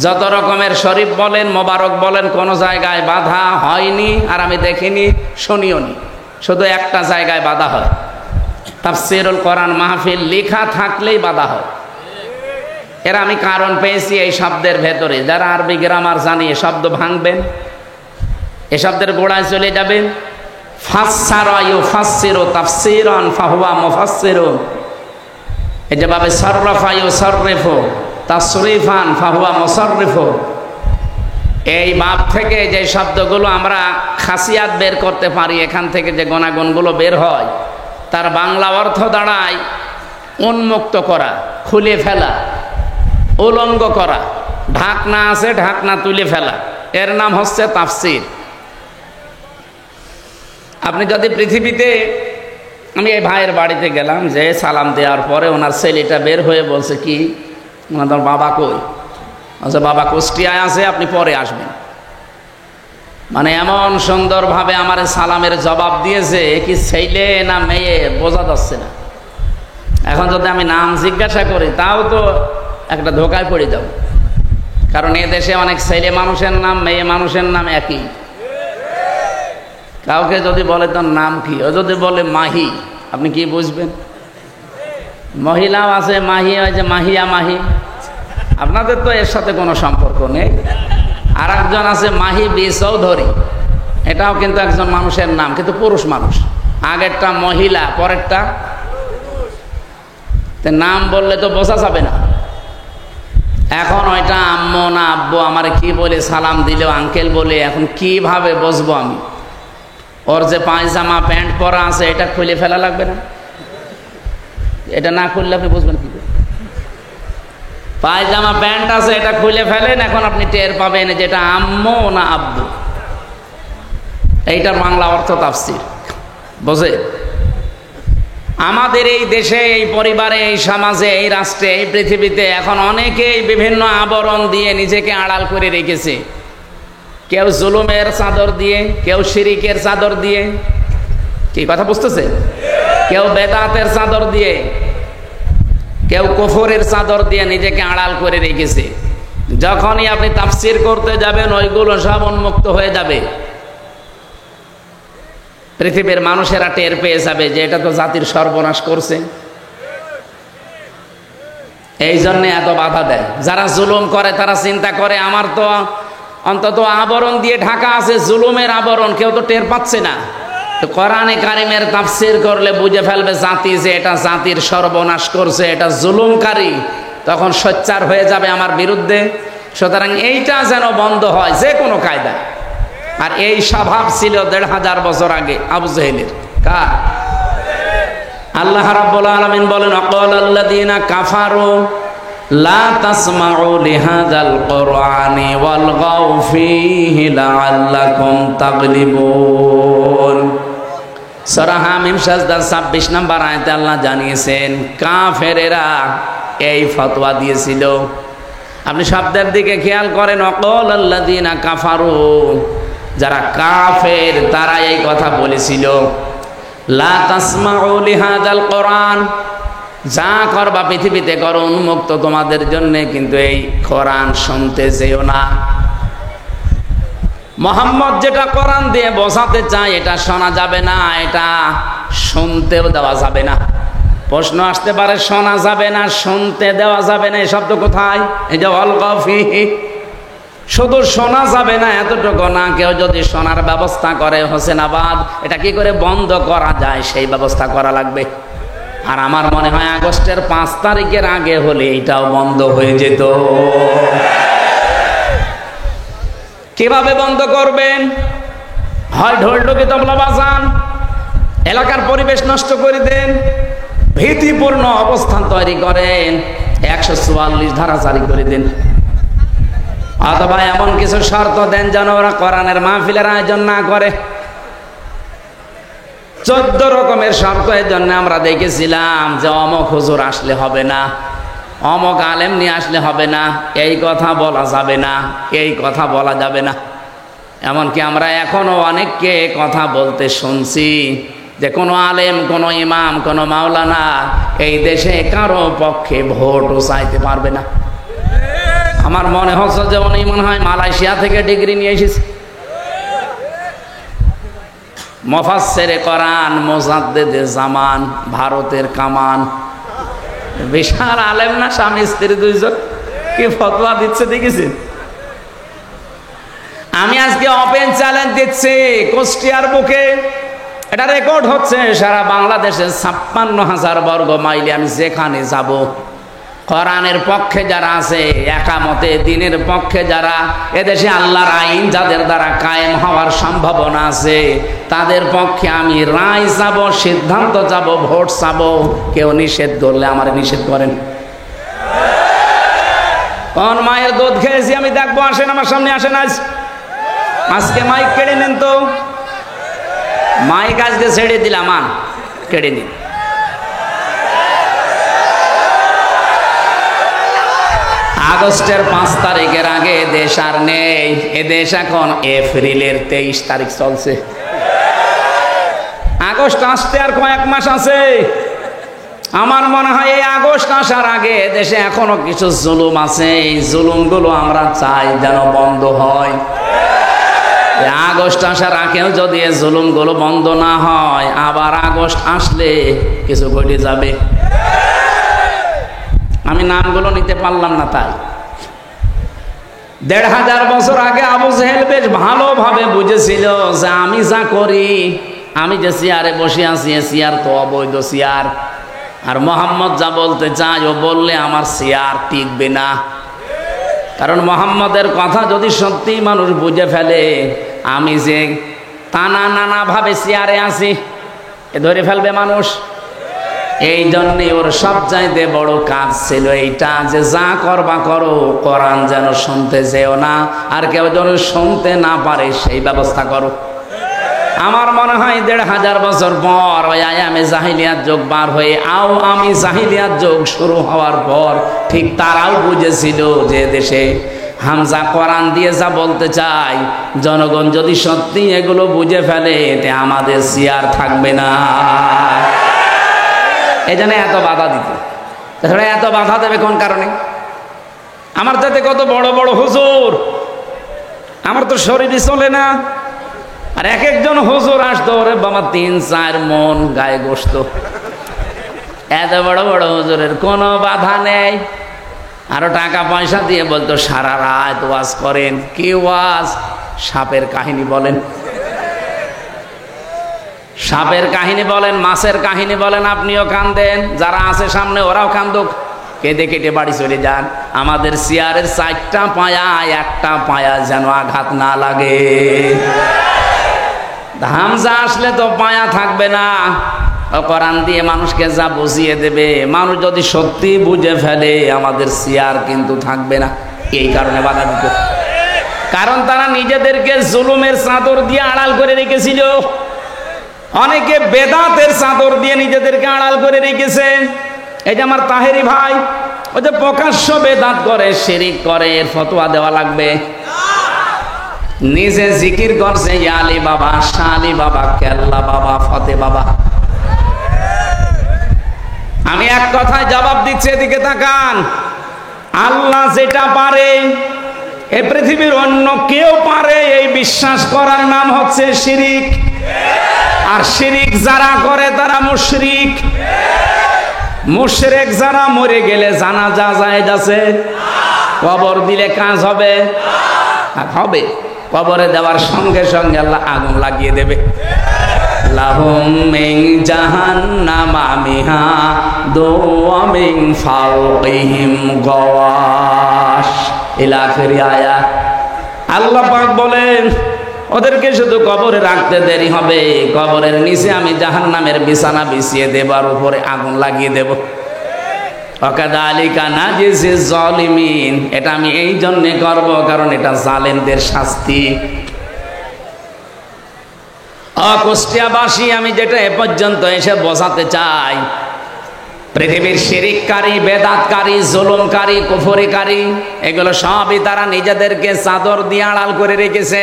যত রকমের শরীফ বলেন, মোবারক বলেন, কোনো জায়গায় বাধা হয়নি, আর আমি দেখিনি, শুনিও নি। শুধু একটা জায়গায় বাধা হয়, তাফসীরুল কোরআন মাহফিল লেখা থাকলেই বাধা হয়। এর আমি কারণ পেয়েছি এই শব্দের ভেতরে। যারা আরবি গ্রামার জানি, এ শব্দ ভাঙবেন, এ শব্দের গোড়ায় চলে যাবেন। ফাসসারা ইউফাসসিরু তাফসীরান ফাহুয়া মুফাসসিরুন, এই যেভাবে সাররাফা ইউসাররিফু তাসরিফান ফাহুয়া মুসাররিফু, এই বাব থেকে যে শব্দগুলো আমরা খাসিয়াত বের করতে পারি, এখান থেকে যে গুণাগুণগুলো বের হয়, তার বাংলা অর্থ দাঁড়ায় উন্মুক্ত করা, খুলে ফেলা, উলঙ্গ করা, ঢাকনা আছে ঢাকনা তুলে ফেলা, এর নাম হচ্ছে তাফসীর। আপনি যদি পৃথিবীতে, আমি এই ভাইয়ের বাড়িতে গেলাম, যে সালাম দেওয়ার পরে ওনার ছেলেটা বের হয়ে বলছে কি, ওনার বাবা কই? আচ্ছা বাবা কুষ্টিয়ায় আছে, আপনি পরে আসবেন। মানে এমন সুন্দরভাবে আমার সালামের জবাব দিয়েছে, কি ছেলে না মেয়ে বোঝা যাচ্ছে না। এখন যদি আমি নাম জিজ্ঞাসা করি তাও তো একটা ধোকায় পড়ে যাব, কারণ এ দেশে অনেক ছেলে মানুষের নাম, মেয়ে মানুষের নাম একই। কাউকে যদি বলে তোর নাম কি, ও যদি বলে মাহি, আপনি কি বুঝবেন? মহিলাও আছে মাহি, হয়েছে মাহিয়া মাহি, আপনাদের তো এর সাথে কোনো সম্পর্ক নেই। আর একজন আছে মাহি বি চৌধুরী, এটাও কিন্তু একজন মানুষের নাম, কিন্তু পুরুষ মানুষ। আগেরটা মহিলা, পরেরটা নাম বললে তো বোঝা যাবে না। এখন ওইটা আম্মু না আব্বু, আমার কি বলে সালাম দিলেও আঙ্কেল বলে, এখন কিভাবে বুঝবো আমি? ওর যে পায়জামা প্যান্ট পরা আছে এটা খুলে ফেলা লাগবে না? এটা না খুললে আপনি বুঝবেন কি করে? পায়জামা প্যান্ট আছে এটা খুলে ফেলেন, এখন আপনি টের পাবেন যেটা আম্মু না আব্বু। এইটার বাংলা অর্থ তাফসির বোঝে। আমাদের এই দেশে, এই পরিবারে, এই সমাজে, এই রাষ্ট্রে, এই পৃথিবীতে এখন অনেকেই বিভিন্ন আবরণ দিয়ে নিজেকে আড়াল করে রেখেছে। কেউ জুলুমের চাদর দিয়ে, কেউ শিরিকের চাদর দিয়ে, কি কথা বুঝতেছে? কেউ বেদাতের চাদর দিয়ে, কেউ কুফরের চাদর দিয়ে নিজেকে আড়াল করে রেখেছে। যখনই আপনি তাফসির করতে যাবেন ওইগুলো সব উন্মুক্ত হয়ে যাবে। পৃথিবীর মানুষেরা টের পেয়ে যাবে যে এটা তো জাতির সর্বনাশ করছে। এই জন্য এত বাধা দেয়। যারা জুলুম করে তারা চিন্তা করে আমার তো অন্তত আবরণ দিয়ে ঢাকা আছে, জুলুমের আবরণ, কেউ তো টের পাচ্ছে না। তো কোরআনে কারিমের তাফসির করলে বুঝে ফেলবে জাতি যে এটা জাতির সর্বনাশ করছে, এটা জুলুমকারী, তখন সোচ্চার হয়ে যাবে আমার বিরুদ্ধে। সুতরাং এইটা যেন বন্ধ হয় যে কোনো কায়দায়। আর এই স্বভাব ছিল ১৫০০ বছর আগে আবু জেহেলের। কার? আল্লাহ রাব্বুল আলামিন বলেন, আল্লাযীনা কাফারু লা তাসমাউ লিহাযাল কুরআনি ওয়ালগাউ ফীহি লাআল্লাকুম তাগলিবুন। সূরা হামিম সাজদা ২৬ নম্বর আয়াতে আল্লাহ জানিয়েছেন কাফেরেরা এই ফতোয়া দিয়েছিল। আপনি শব্দের দিকে খেয়াল করেন, আল্লাযীনা কাফারু, যারা কাফের তারা এই কথা বলেছিল, লা তাসমাউ লিহাযাল কোরআন, যা করবা পৃথিবীতে করো উন্মুক্ত তোমাদের জন্য, কিন্তু এই কোরআন শুনতে যেও না। মুহাম্মদ যেটা কোরআন দিয়ে বোঝাতে চায় এটা শোনা যাবে না, এটা শুনতেও দেওয়া যাবে না। প্রশ্ন আসতে পারে শোনা যাবে না, শুনতে দেওয়া যাবে না, এই শব্দ কোথায়? এই যে অলগাউ ফীহি, শুধু শোনা যাবে না এতটুকু না, কেউ যদি শোনার ব্যবস্থা করে হোসেনাবাদ, এটা কি করে বন্ধ করা যায় সেই ব্যবস্থা করা লাগবে। আর আমার মনে হয় আগস্টের ৫ তারিখের আগে হলে এটাও বন্ধ হয়ে যেত। কিভাবে বন্ধ করবেন? হয় ঢোলঢুকি তবলা বাজান, এলাকার পরিবেশ নষ্ট করে দেন, ভীতিপূর্ণ অবস্থান তৈরি করেন, ১৪৪ ধারা জারি করে দেন, অথবা এমন কিছু শর্ত দেন যেন ওরা কোরআনের মাহফিলের আয়োজন না করে। ১৪ রকমের শর্ত এর জন্য আমরা দেখেছিলাম যে অমক হুজুর আসলে হবে না, অমক আলেম নিয়ে আসলে হবে না, এই কথা বলা যাবে না, এই কথা বলা যাবে না। এমনকি আমরা এখনো অনেককে কথা বলতে শুনছি যে কোনো আলেম, কোনো ইমাম, কোনো মাওলানা এই দেশে কারো পক্ষে ভোটও চাইতে পারবে না। আমার মনে হচ্ছে যে উনি মনে হয় মালয়েশিয়া থেকে ডিগ্রি নিয়ে এসেছে। মুফাসসিরে কোরআন, মুজাদ্দিদে জামান, ভারতের কামান, বিশাল আলেম না, স্বামী স্ত্রী দুইজন, কি ফতোয়া দিচ্ছে দেখেছেন? আমি আজকে ওপেন চ্যালেঞ্জ দিচ্ছি কুষ্টিয়ার বুকে, এটা রেকর্ড হচ্ছে সারা বাংলাদেশের ৫৬,০০০ বর্গ মাইলে আমি যেখানে যাব, কোরআনের পক্ষে যারা আছে, একামতে দিনের পক্ষে যারা, এদেশে আল্লাহর আইন যাদের দ্বারা কায়েম হওয়ার সম্ভাবনা আছে, তাদের পক্ষে আমি রায় চাবো, সিদ্ধান্ত চাবো, ভোট চাবো। কেউ নিষেধ করলে আমার নিষেধ করেন। কোন মায়ের দুধ খেয়েছি আমি দেখবো, আসেন আমার সামনে, আসেন। আজকে মাইক কেড়ে নেন তো, মাইক আজকে ছেড়ে দিলাম, কেড়ে নিন। আগস্টের ৫ তারিখের আগে দেশ আর নেই। এ দেশ এখন এপ্রিলের ২৩ তারিখ চলছে। আগস্ট আসতে আর কয়েক মাস আছে। আমার মনে হয় এই আগস্ট আসার আগে দেশে এখনো কিছু জুলুম আছে, এই জুলুমগুলো আমরা চাই যেন বন্ধ হয়। আগস্ট আসার আগেও যদি এই জুলুমগুলো বন্ধ না হয়, আবার আগস্ট আসলে কিছু ঘটে যাবে। আমি নামগুলো নিতে পারলাম না, তাই ১৫০০ বছর আগে আবু জেহেল বেশ ভালোভাবে বুঝেছিল যে আমি যা করি, আমি যে চেয়ারে বসে আছি, চেয়ার তো অবৈধ চেয়ার, আর মোহাম্মদ যা বলতে চায় ও বললে আমার চেয়ার টিকবে না। কারণ মোহাম্মদের কথা যদি সত্যি মানুষ বুঝে ফেলে, আমি যে নানাভাবে চেয়ারে আছি, এ ধরে ফেলবে মানুষ। এই জন্যে ওর সবচাইতে বড় কাজ ছিল এইটা যে যা করবা করো, কোরআন যেন শুনতে যেও না, আর কেউ যেন শুনতে না পারে সেই ব্যবস্থা করো। আমার মনে হয় 1500 বছর পর ওই আয়ামে জাহিলিয়াত যুগ বার হয়ে আমি জাহিলিয়াত যুগ শুরু হওয়ার পর ঠিক তারাও বুঝেছিল যে দেশে হামজা কোরআন দিয়ে যা বলতে চাই, জনগণ যদি সত্যি এগুলো বুঝে ফেলে এতে আমাদের সিয়ার থাকবে না। এই জন্য এত বাধা দিত। তাছাড়া এত বাধা দেবে কোন কারণে? আমার যাতে কত বড় বড় হুজুর, আমার তো শরীরই চলে না, আর এক একজন হুজুর আসতো, ওরে বাবা 3-4 মন গায়ে গোস্ত। এত বড় বড় হুজুরের কোনো বাধা নেই। আরো টাকা পয়সা দিয়ে বলতো সারা রাত ওয়াজ করেন। কি ওয়াজ? সাপের কাহিনী বলেন, সাপের কাহিনী বলেন, মাছের কাহিনী বলেন, আপনিও কান্দেন, যারা আছে সামনে ওরাও কান্দুক, কেঁদে কেটে বাড়ি চলে যান। আমাদের চেয়ারের 4টা পায়া, একটা পায়া যেন আঘাত না লাগে। হামজা আসলে তো পায়া থাকবে না, কোরআন দিয়ে মানুষকে যা বুঝিয়ে দেবে, মানুষ যদি সত্যি বুঝে ফেলে আমাদের চেয়ার কিন্তু থাকবে না। এই কারণে বাধা দিত, কারণ তারা নিজেদেরকে জুলুমের চাদর দিয়ে আড়াল করে রেখেছিল। অনেকে বেদাতের চাদর দিয়ে নিজেদেরকে আড়াল করে রেখেছে। এই যে আমার তাহেরি ভাই, ওই যে প্রকাশ্য বেদাত করে, শিরিক করে, এর ফতোয়া দেওয়া লাগবে। নিজে জিকির করছে ইয়া আলী বাবা, শাহ আলী বাবা, কেল্লা বাবা, ফতে বাবা। আমি এক কথায় জবাব দিচ্ছি, এদিকে তাকান। আল্লাহ যেটা পারে এই পৃথিবীর অন্য কেউ পারে এই বিশ্বাস করার নাম হচ্ছে শিরিক। আর শিরিক যারা করে তারা মুশরিক। মুশরিক যারা মরে গেলে জানাজা জায়েজ আছে? কবর দিলে কাজ হবে? হবে। কবরে দেওয়ার সঙ্গে সঙ্গে আল্লাহ আগুন লাগিয়ে দেবে। লাহুম মিন জাহান্নামা মিহাদু ওয়া মিন ফাওকিহিম গাওয়াশ। ইলা আখিরি আয়াত। আল্লাহ পাক বলেন ওদেরকে শুধু কবরে রাখতে দেরি হবে, কবরের নিচে আমি জাহান্নামের বিছানা বিছিয়ে দেব আর উপরে আগুন লাগিয়ে দেব। ওয়াকাযালিকা নাজিজিজ জালিমিন। এটা আমি এই জন্য করব কারণ এটা জালেমদের শাস্তি। কুষ্টিয়াবাসী, আমি যেটা এ পর্যন্ত এসে বোঝাতে চাই, পৃথিবীর শিরিককারী, বেদাতকারী, জুলুমকারী, কুফরিকারী, এগুলো সবই তারা নিজেদেরকে চাদর দিয়ে আড়াল করে রেখেছে।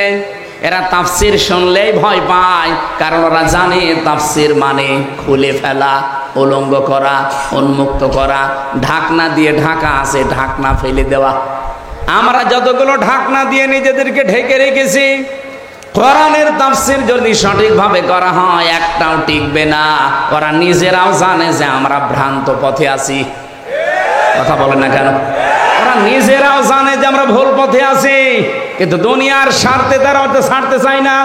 এরা তাফসির শুনলেই ভয় পায়, কারণ ওরা জানে তাফসির মানে খুলে ফেলা, উলঙ্গ করা, উন্মুক্ত করা। ঢাকনা দিয়ে ঢাকা আছে, ঢাকনা ফেলে দেওয়া। আমরা যতগুলো ঢাকনা দিয়ে নিজেদেরকে ঢেকে রেখেছি, কোরআনের তাফসীর যদি সঠিকভাবে করা হয় একটাও টিকবে না। ওরা নিজেরাও জানে যে আমরা ভ্রান্ত পথে আছি। কথা বলেন না কেন? ওরা নিজেরাও জানে যে আমরা ভুল পথে আছি, কিন্তু দুনিয়ার স্বার্থে তারা ওটা ছাড়তে চায় না।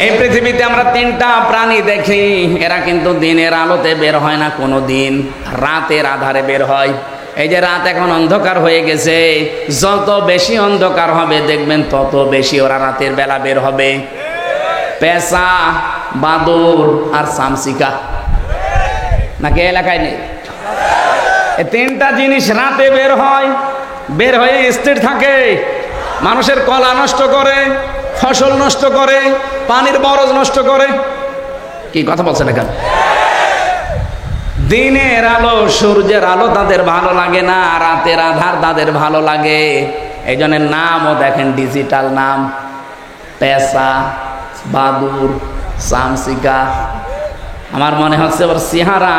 এই পৃথিবীতে আমরা 3টা প্রাণী দেখি, এরা কিন্তু দিনের আলোতে বের হয় না কোনো দিন, রাতের আধারে বের হয়। এই যে রাত এখন অন্ধকার হয়ে গেছে, যত বেশি অন্ধকার হবে দেখবেন তত বেশি ওরা রাতের বেলা বের হবে। পেঁচা, বাদুড় আর চামচিকা, নাকি এলাকায় নেই? এই 3টা জিনিস রাতে বের হয়, বের হয়ে স্থির থাকে, মানুষের কলা নষ্ট করে, ফসল নষ্ট করে, পানির বরজ নষ্ট করে। কি কথা বলছেন না কেন? দিনের আলো, সূর্যের আলো তাদের ভালো লাগে না, রাতের আধার তাদের ভালো লাগে। এই জন্য নামও দেখেন ডিজিটাল নাম, পেঁচা, বাদুড়, চামচিকা। আমার মনে হচ্ছে ওর চেহারা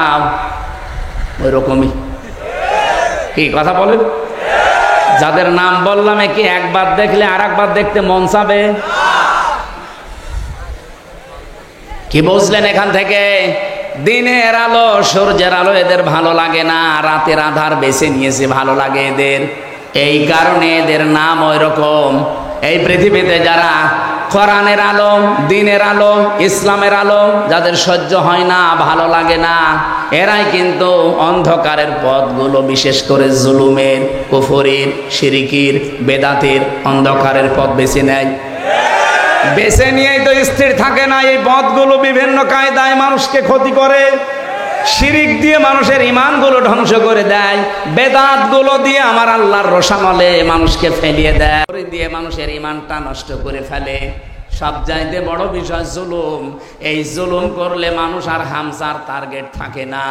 ওই রকমই। কি কথা বলেন? যাদের নাম বললাম কি একবার দেখলে আর একবার দেখতে মন চাবে? কি বুঝলেন এখান থেকে? দিনের আলো, সূর্যের আলো এদের ভালো লাগে না, রাতের আধার বেছে নিয়েছে ভালো লাগে এদের। এই কারণে এদের নাম ওই রকম। এই পৃথিবীতে যারা কোরআনের আলো, দিনের আলো, ইসলামের আলো যাদের সহ্য হয় না, ভালো লাগে না, এরাই কিন্তু অন্ধকারের পথগুলো, বিশেষ করে জুলুমের, কুফরির, শিরিকির, বেদাতের অন্ধকারের পথ বেছে নেয়। বেছে নিয়েই তো স্থির থাকে না। এই পথগুলো বিভিন্ন কায়দায় মানুষকে ক্ষতি করে। শিরিক দিয়ে মানুষের ঈমানগুলো ধ্বংস করে দেয়, বেদাতগুলো দিয়ে আমার আল্লাহর রোশানলে মানুষকে ফেলিয়ে দেয়, দিয়ে মানুষের ঈমানটা নষ্ট করে ফেলে। সবচাইতে বড় বিষয় জুলুম। এই জুলুম করলে মানুষ আর হামসার টার্গেট থাকে না।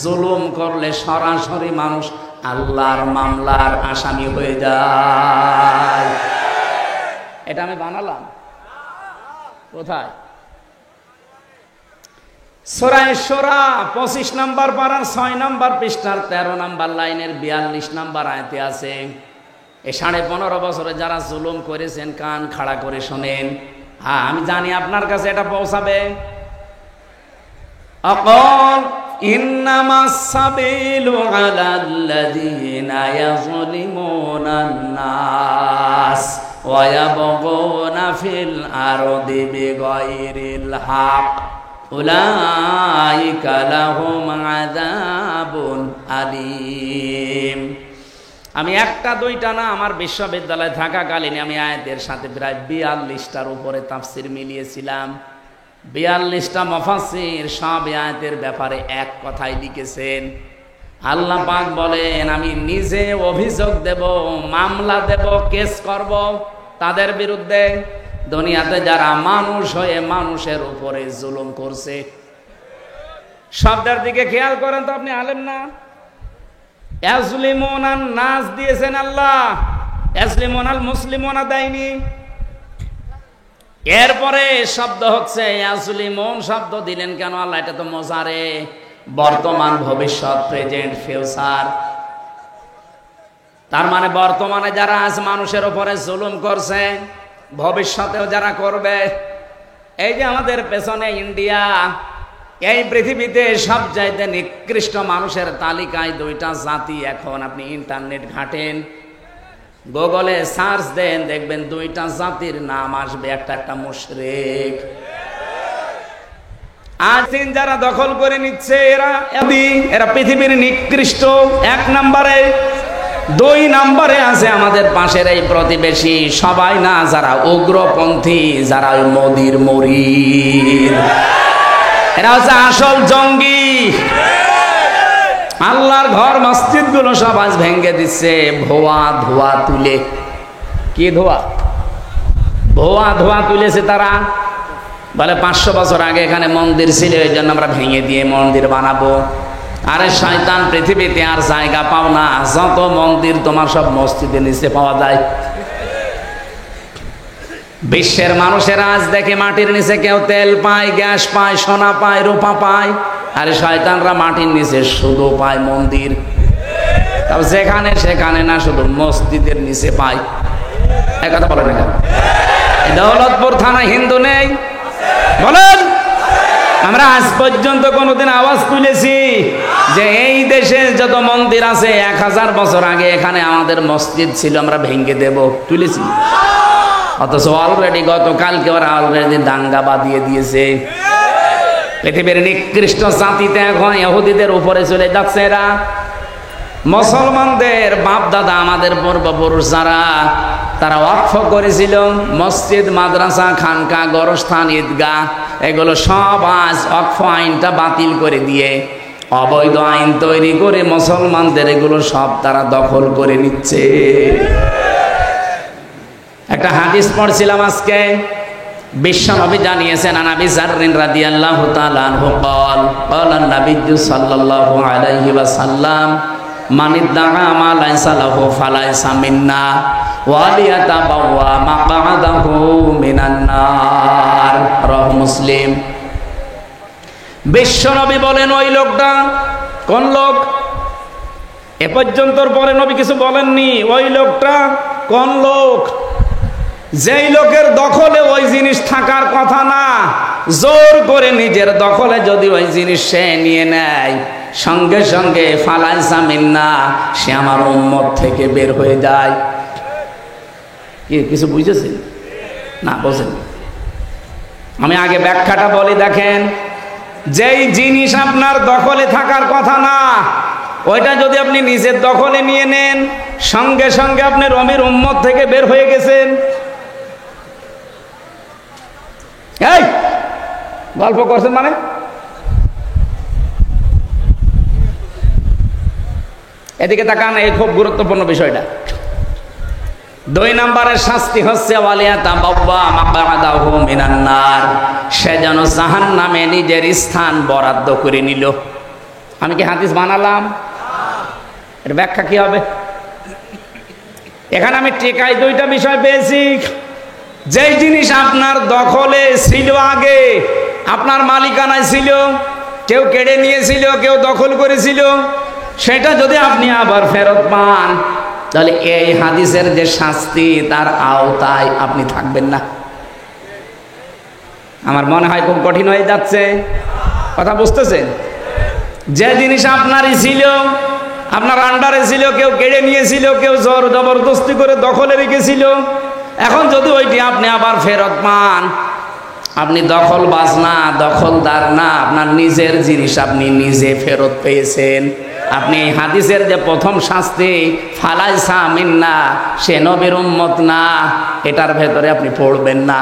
জুলুম করলে সরাসরি মানুষ আল্লাহর মামলার আসামি হয়ে যায়। এটা আমি বানালাম কোথায়? সূরা শুরা 25 নম্বর পারার 6 নম্বর পৃষ্ঠার 13 নম্বর লাইনের 42 নম্বর আয়াতে আছে। এই 15.5 বছরে যারা জুলুম করেছেন কান খাড়া করে শোনেন। হ্যাঁ, আমি জানি আপনার কাছে এটা পৌঁছাবে। আকাল ইন্নামাস সাবিলু আলাল্লাযীনা ইয়াযলিমুনান নাস ওয়া ইয়াবগুনা ফিল আরদি বিগাইরিল হক উলাইকা লাহুম আযাবুন আলীম। আমি একটা দুইটা না, আমার বিশ্ববিদ্যালয়ে থাকাকালীন আমি আয়াতের সাথে প্রায় 42টার উপরে তাফসির মিলিয়েছিলাম। 42টা মুফাসসির সব আয়াতের ব্যাপারে এক কথাই লিখেছেন। আল্লাহ পাক বলেন, আমি নিজে অভিযোগ দেব, মামলা দেব, কেস করব তাদের বিরুদ্ধে, দুনিয়াতে যারা মানুষ হয়ে মানুষের উপরে জুলুম করছে। শব্দের দিকে খেয়াল করেন তো, আপনি আলেম না? ইয়াজলিমুনান নাস দিয়েছেন আল্লাহ, ইয়াজলিমুনাল মুসলিমুনা দেয়নি। এরপরে শব্দ হচ্ছে ইয়াজলিমুন শব্দ দিলেন কেন আল্লাহ? এটা তো মোজারে, বর্তমান, ভবিষ্যৎ, প্রেজেন্ট, ফিউচার। তার মানে বর্তমানে যারা আজ মানুষের উপরে জুলুম করছে, ভবিষ্যতেও যারা করবে। এই যে আমাদের পেছনে ইন্ডিয়া, এই পৃথিবীতে সবচাইতে নিকৃষ্ট মানুষের তালিকায় 2টা জাতি। এখন আপনি ইন্টারনেট ঘাটেন, গুগলে সার্চ দেন, দেখবেন 2টা জাতির নাম আসবে। একটা মুশরিক। আজ দিন যারা দখল করে নিচ্ছে, এরা পৃথিবীর নিকৃষ্ট 1 নম্বরে। 2 নম্বরে আছে আমাদের পাশের এই প্রতিবেশী, সবাই না, যারা উগ্রপন্থী, যারা ওই মোদির মরিদ, এরা হচ্ছে আসল জঙ্গি। আল্লাহর ঘর মসজিদ গুলো সব আজ ভেঙে দিচ্ছে ধোয়া তুলে। কি ধোয়া? ধোয়া তুলেছে তারা। বলে 500 বছর আগে এখানে মন্দির ছিল, এই জন্য আমরা ভেঙে দিয়ে মন্দির বানাবো। আরে শয়তান, পৃথিবীতে আর জায়গা পাও না, যত মন্দির তোমার সব মসজিদের নিচে পাওয়া যায়। বিশ্বের মানুষেরা আজ দেখে মাটির নিচে কেউ তেল পায়, গ্যাস পায়, সোনা পায়, রূপা পায়। আরে শয়তানরা মাটির নিচে শুধু পায় মন্দির। তাও যেখানে সেখানে না, শুধু মসজিদের নিচে পায়। এই কথা বলে না কেন? দৌলতপুর থানা হিন্দু নেই বলেন? আমরা আজ পর্যন্ত কোনোদিন আওয়াজ তুলেছি যে এই দেশে যত মন্দির আছে 1000 বছর আগে এখানে আমাদের মসজিদ ছিল, আমরা ভেঙে দেব? তুলেছি? অথচ অলরেডি গতকালকে ওরা অলরেডি দাঙ্গা বাঁধিয়ে দিয়েছে। পৃথিবীর নিকৃষ্ট জাতিতে এখন ইহুদিদের উপরে চলে যাচ্ছে এরা। মুসলমানদের বাপ দাদা, আমাদের পূর্বপুরুষ যারা, তারা ওয়াকফ করেছিল মসজিদ, মাদ্রাসা, খানকা, গোরস্থান, ঈদগাহ, এগুলো সব আজ ওয়াকফ আইনটা বাতিল করে দিয়ে অবৈধ আইন তৈরি করে মুসলমানদের এগুলো সব তারা দখল করে নিচ্ছে। একটা হাদিস পড়ছিলাম আজকে, বিশ্বনবী জানিয়েছেন, আনাবি জাররিন রাদিয়াল্লাহু তাআলা আনহু قال قال النبي صلى الله عليه وسلم من ادعى ما ليس له فليس منا وليتبوأ مقعده من النار রাহ মুসলিম। বিশ্বনবী বলেন, ওই লোকটা কোন লোক? এ পর্যন্তর পরে নবী কিছু বলেননি। ওই লোকটা কোন লোক? যেই লোকের দখলে ওই জিনিস থাকার কথা না, জোর করে নিজের দখলে যদি ওই জিনিস সে নিয়ে নেয়, সঙ্গে সঙ্গে ফালাইসা মিন্না, সে আমার উম্মত থেকে বের হয়ে যায়। কি কিছু বুঝেছেন না? বোঝেন? আমি আগে ব্যাখ্যাটা বলি, দেখেন। যেই জিনিস আপনার দখলে থাকার কথা না, ওইটা যদি আপনি নিজের দখলে নিয়ে নেন, সঙ্গে সঙ্গে আপনি রমির উম্মত থেকে বের হয়ে গেছেন। এই গল্প করছেন মানে? এদিকে তাকান, এই খুব গুরুত্বপূর্ণ বিষয়টা। 2 নম্বরের শাস্তি হচ্ছে সে যেন জাহান্নামে নিজের স্থান বরাদ্দ করে নিল। আমি কি হাদিস বানালাম? এর ব্যাখ্যা কি হবে? এখানে আমি টেকাই 2টা বিষয় পেয়েছি। যেই জিনিস আপনার দখলে ছিল, আগে আপনার মালিকানায় ছিল, কেউ কেড়ে নিয়েছিল, কেউ দখল করেছিল, সেটা যদি আপনি আবার ফেরত পান, তাহলে এই হাদিসের যে শাস্তি তার আওতায় আপনি থাকবেন না। আমার মনে হয় খুব কঠিন হয়ে যাচ্ছে, কথা বুঝতেছেন? যে জিনিস আপনারই ছিল, আপনার আন্ডারে ছিল, কেউ কেড়ে নিয়েছিল, কেউ জোর জবরদস্তি করে দখলে রেখেছিল, এখন যদি ওইটি আপনি আবার ফেরত পান, আপনি দখলবাজ না, দখলদার না, আপনার নিজের জিনিস আপনি নিজে ফেরত পেয়েছেন। আপনি হাদিসের যে প্রথম শাস্তি ফালাইসা মিন্না, সে নবীর উম্মত না, এটার ভেতরে আপনি পড়বেন না।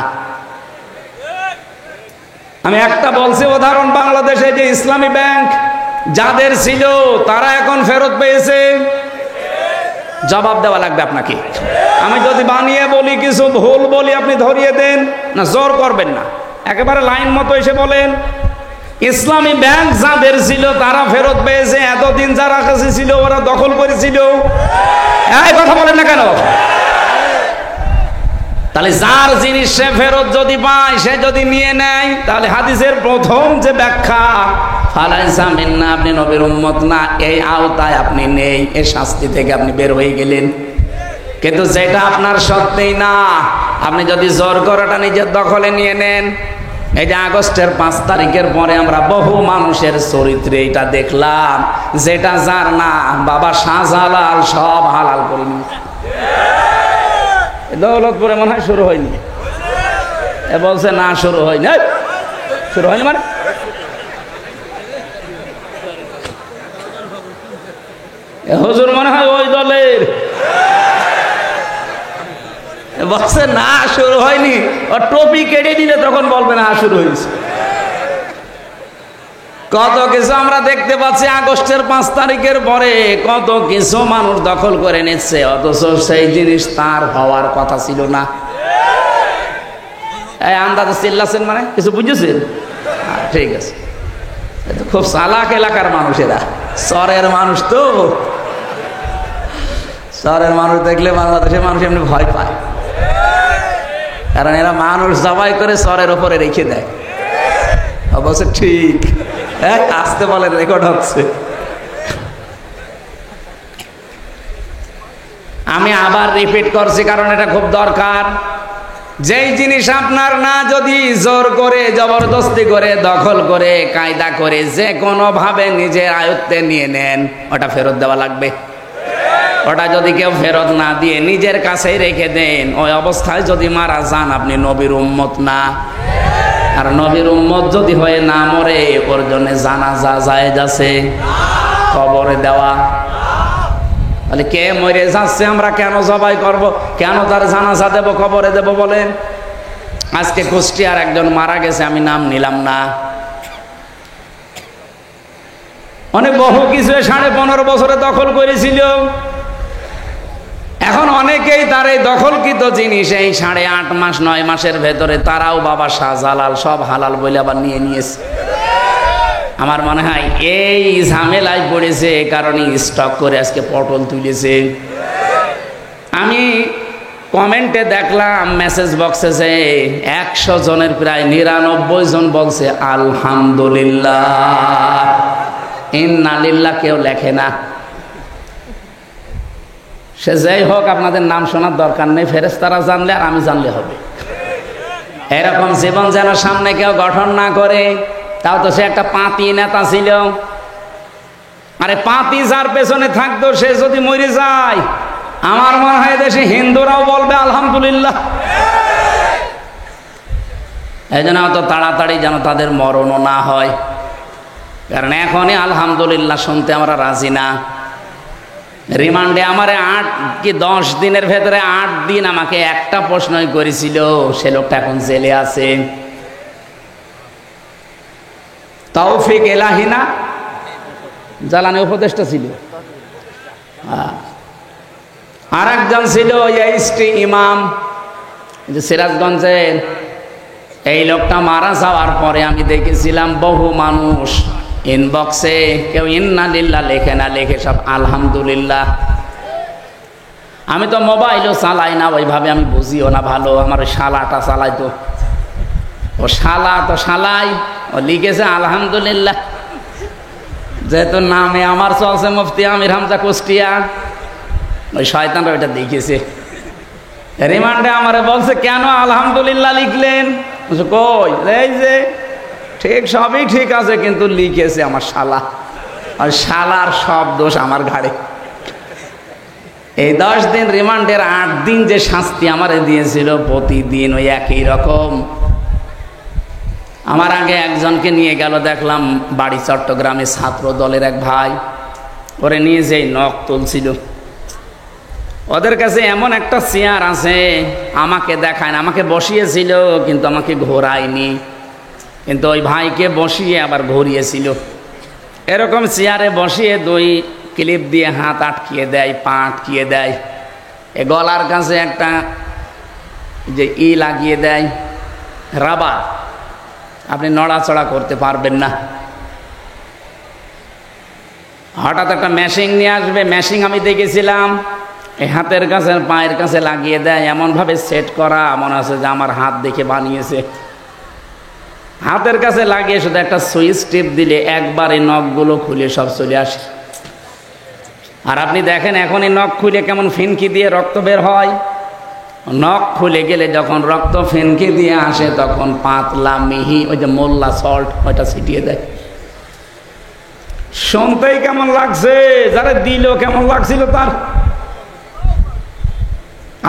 আমি একটা বলছি উদাহরণ, বাংলাদেশে যে ইসলামী ব্যাংক যাদের ছিল তারা এখন ফেরত পেয়েছে, জবাব দেওয়া লাগবে আপনাকে। আমি যদি বানিয়ে বলি, কিছু ভুল বলি, আপনি ধরিয়ে দেন না, জোর করবেন না, একেবারে লাইন মতো এসে বলেন। ইসলামী ব্যাংক যাদের ছিল তারা ফেরত পেয়েছে, এতদিন যারা কাছে ছিল ওরা দখল করেছিল। এই কথা বলেন না কেন? তাহলে যার জিনিস সে ফেরত যদি পায়, সে যদি নিয়ে নেয়, তাহলে হাদিসের প্রথম যে ব্যাখ্যা ফালাইসা মিন্না, আপনি নবীর উম্মত না, এই আওতায় আপনি নেই, এই শাস্তি থেকে আপনি বের হয়ে গেলেন। কিন্তু যেটা আপনার সত্যিই না, আপনি যদি জোর করাটা নিজের দখলে নিয়ে নেন, এই যে আগস্টের 5 তারিখের পরে আমরা বহু মানুষের চরিত্রে এটা দেখলাম, যেটা যার না, বাবা শাহজালাল সব হালাল করে নিয়েছে। দৌলতপুরে মনে হয় শুরু হয়নি, এ বলছে না শুরু হয়নি। শুরু হয়নি মানে হুজুর মনে হয় ওই দলের, বলছে না শুরু হয়নি। ওর টপি কেটে দিলে তখন বলবে না শুরু হয়েছে। কত কিছু আমরা দেখতে পাচ্ছি আগস্টের 5 তারিখের পরে, কত কিছু মানুষ দখল করে নিচ্ছে, অথচ সেই জিনিস তার হওয়ার কথা ছিল না। এই আন্দাজে চিল্লাছেন মানে কিছু বুঝেছেন? ঠিক আছে, খুব চালাক এলাকার মানুষেরা, শহরের মানুষ তো, শহরের মানুষ দেখলে বাংলাদেশের মানুষ এমনি ভয় পায়, কারণ এরা মানুষ জবাই করে শহরের ওপরে রেখে দেয়। অবশ্য ঠিক, আসতে বলে, রেকর্ড হচ্ছে। আমি আবার রিপিট করছি কারণ এটা খুব দরকার। যেই জিনিস আপনার না, যদি জোর করে, জবরদস্তি করে, দখল করে, কায়দা করে, যে কোনো ভাবে নিজের আয়ত্তে নিয়ে নেন, ওটা ফেরত দেওয়া লাগবে। ওটা যদি কেউ ফেরত না দিয়ে নিজের কাছেই রেখে দেন, ওই অবস্থায় যদি মারা যান, আপনি নবীর উম্মত না। আর নবীর উম্মত যদি হয়ে না মরে, ওর জন্য জানাজা জায়েজ আছে, কবরে দেওয়া। তাহলে কে মরে যাচ্ছে আমরা কেন জবাই করব, কেন তার জানাজা দেব, কবরে দেব বলেন? আজকে কুষ্টিয়ার একজন মারা গেছে, আমি নাম নিলাম না, অনেক বহু কিছু 15.5 বছরে দখল করেছিল। এখন অনেকেই তার এই দখলকৃত জিনিস এই 8.5 মাস 9 মাসের ভেতরে তারাও বাবা শাহজালাল সব হালাল বলে আবার নিয়ে নিয়েছে। আমার মনে হয় এই ঝামেলায় পড়েছে, এই কারণে স্টক করে আজকে পটল তুলেছে। আমি কমেন্টে দেখলাম, মেসেজ বক্সে যে 100 জনের প্রায় 99 জন বলছে আলহামদুলিল্লাহ, ইন্নালিল্লাহ কেউ লেখে না। সে যাই হোক, আপনাদের নাম শোনার দরকার নেই, ফেরেশতারা জানলে আর আমি জানলে হবে। এরকম জীবন যেন সামনে কেউ গঠন না করে। তাও তো সে একটা পাতি নেতা ছিল, আরে পাতি যার পেছনে থাকতো সে যদি মরে যায়, আমার মনে হয় দেশে হিন্দুরাও বলবে আলহামদুলিল্লাহ। এই জন্য অত তাড়াতাড়ি যেন তাদের মরণও না হয়, কারণ এখনই আলহামদুলিল্লাহ শুনতে আমরা রাজি না। রিমান্ডে আমারে 8 কি 10 দিনের ভেতরে 8 দিন আমাকে একটা প্রশ্নই করেছিল, সে লোকটা এখন জেলে আছে। তৌফিক এলাহি না, জ্বালানি উপদেষ্টা ছিল, আর একজন ছিল এইচটি ইমাম, যে সিরাজগঞ্জের। এই লোকটা মারা যাওয়ার পরে আমি দেখেছিলাম বহু মানুষ ইনবক্সে কেউ ইন্না লিল্লাহ লেখে না, লেখে সব আলহামদুলিল্লাহ। আমি তো মোবাইলও চালাই না ওইভাবে, আমি বুঝিও না ভালো। আমার ওই শালাটা চালাই, তো ও শালা তো শালাই, ও লিখেছে আলহামদুলিল্লাহ। যেহেতু নামে আমার চলছে মুফতি আমির হামজা কুষ্টিয়া, ওই শয়তানরা ওইটা দেখেছে। রিমান্ডে আমারে বলছে কেন আলহামদুলিল্লাহ লিখলেন? কই এই যে ঠিক সবই ঠিক আছে, কিন্তু লিখেছে আমার শালা, আর শালার সব দোষ আমার ঘাড়ে। এই 10 দিন রিমান্ডের 8 দিন যে শাস্তি আমারে দিয়েছিল, প্রতিদিন ওই একই রকম। আমার আগে একজনকে নিয়ে গেল, দেখলাম বাড়ি চট্টগ্রামে ছাত্র দলের এক ভাই, ওরে নিয়ে যেই নখ তুলছিল। ওদের কাছে এমন একটা চেয়ার আছে, আমাকে দেখায় না, আমাকে বসিয়েছিল কিন্তু আমাকে ঘোরায়নি, কিন্তু ওই ভাইকে বসিয়ে আবার ঘুরিয়েছিল। এরকম চেয়ারে বসিয়ে 2 ক্লিপ দিয়ে হাত আটকিয়ে দেয়, পা আটকিয়ে দেয়, এ গলার কাছে একটা যে লাগিয়ে দেয় রাবার, আপনি নড়াচড়া করতে পারবেন না। হঠাৎ একটা মেশিন নিয়ে আসবে, মেশিন আমি দেখেছিলাম এই হাতের কাছে পায়ের কাছে লাগিয়ে দেয়, এমনভাবে সেট করা মনে আছে যে আমার হাত দেখে বানিয়েছে। হাতের কাছে লাগিয়ে শুধু একটা সুইচ টিপ দিলে একবার এই নখগুলো খুলে সব চলে আসে। আর আপনি দেখেন এখন এই নখ খুলে কেমন ফিনকি দিয়ে রক্ত বের হয়। নখ খুলে গেলে যখন রক্ত ফিনকি দিয়ে আসে, তখন পাতলা মিহি ওই যে মোল্লা সল্ট ওইটা ছিটিয়ে দেয়। শুনতেই কেমন লাগছে, যারা দিল কেমন লাগছিল তার।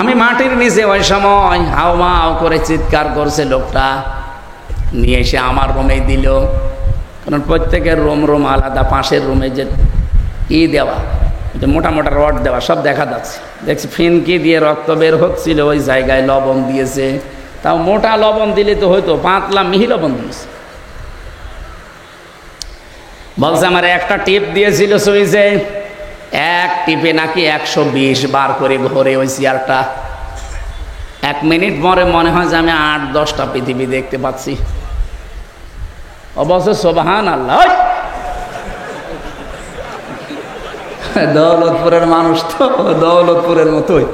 আমি মাটির নিচে ওই সময় হাও মাও করে চিৎকার করছে লোকটা, নিয়ে এসে আমার রুমে দিল। কারণ প্রত্যেকের রুম আলাদা, পাশের রুমে যে দেওয়া, যে মোটা মোটা রড দেওয়া, সব দেখা যাচ্ছে। দেখছি ফিনকি দিয়ে রক্ত বের হচ্ছিল, ওই জায়গায় লবণ দিয়েছে। তাও মোটা লবণ দিলে তো হয়তো, পাতলা মিহি লবণ দিয়েছে। বলছে আমার একটা টিপ দিয়েছিল সুইচে, এক টিপে নাকি 120 বার করে ঘোরে ওই চেয়ারটা। 1 মিনিট পরে মনে হয় যে আমি 8-10টা পৃথিবী দেখতে পাচ্ছি। অবশ্য সুবহানাল্লাহ, দৌলতপুরের মানুষ তো দৌলতপুরের মতোই।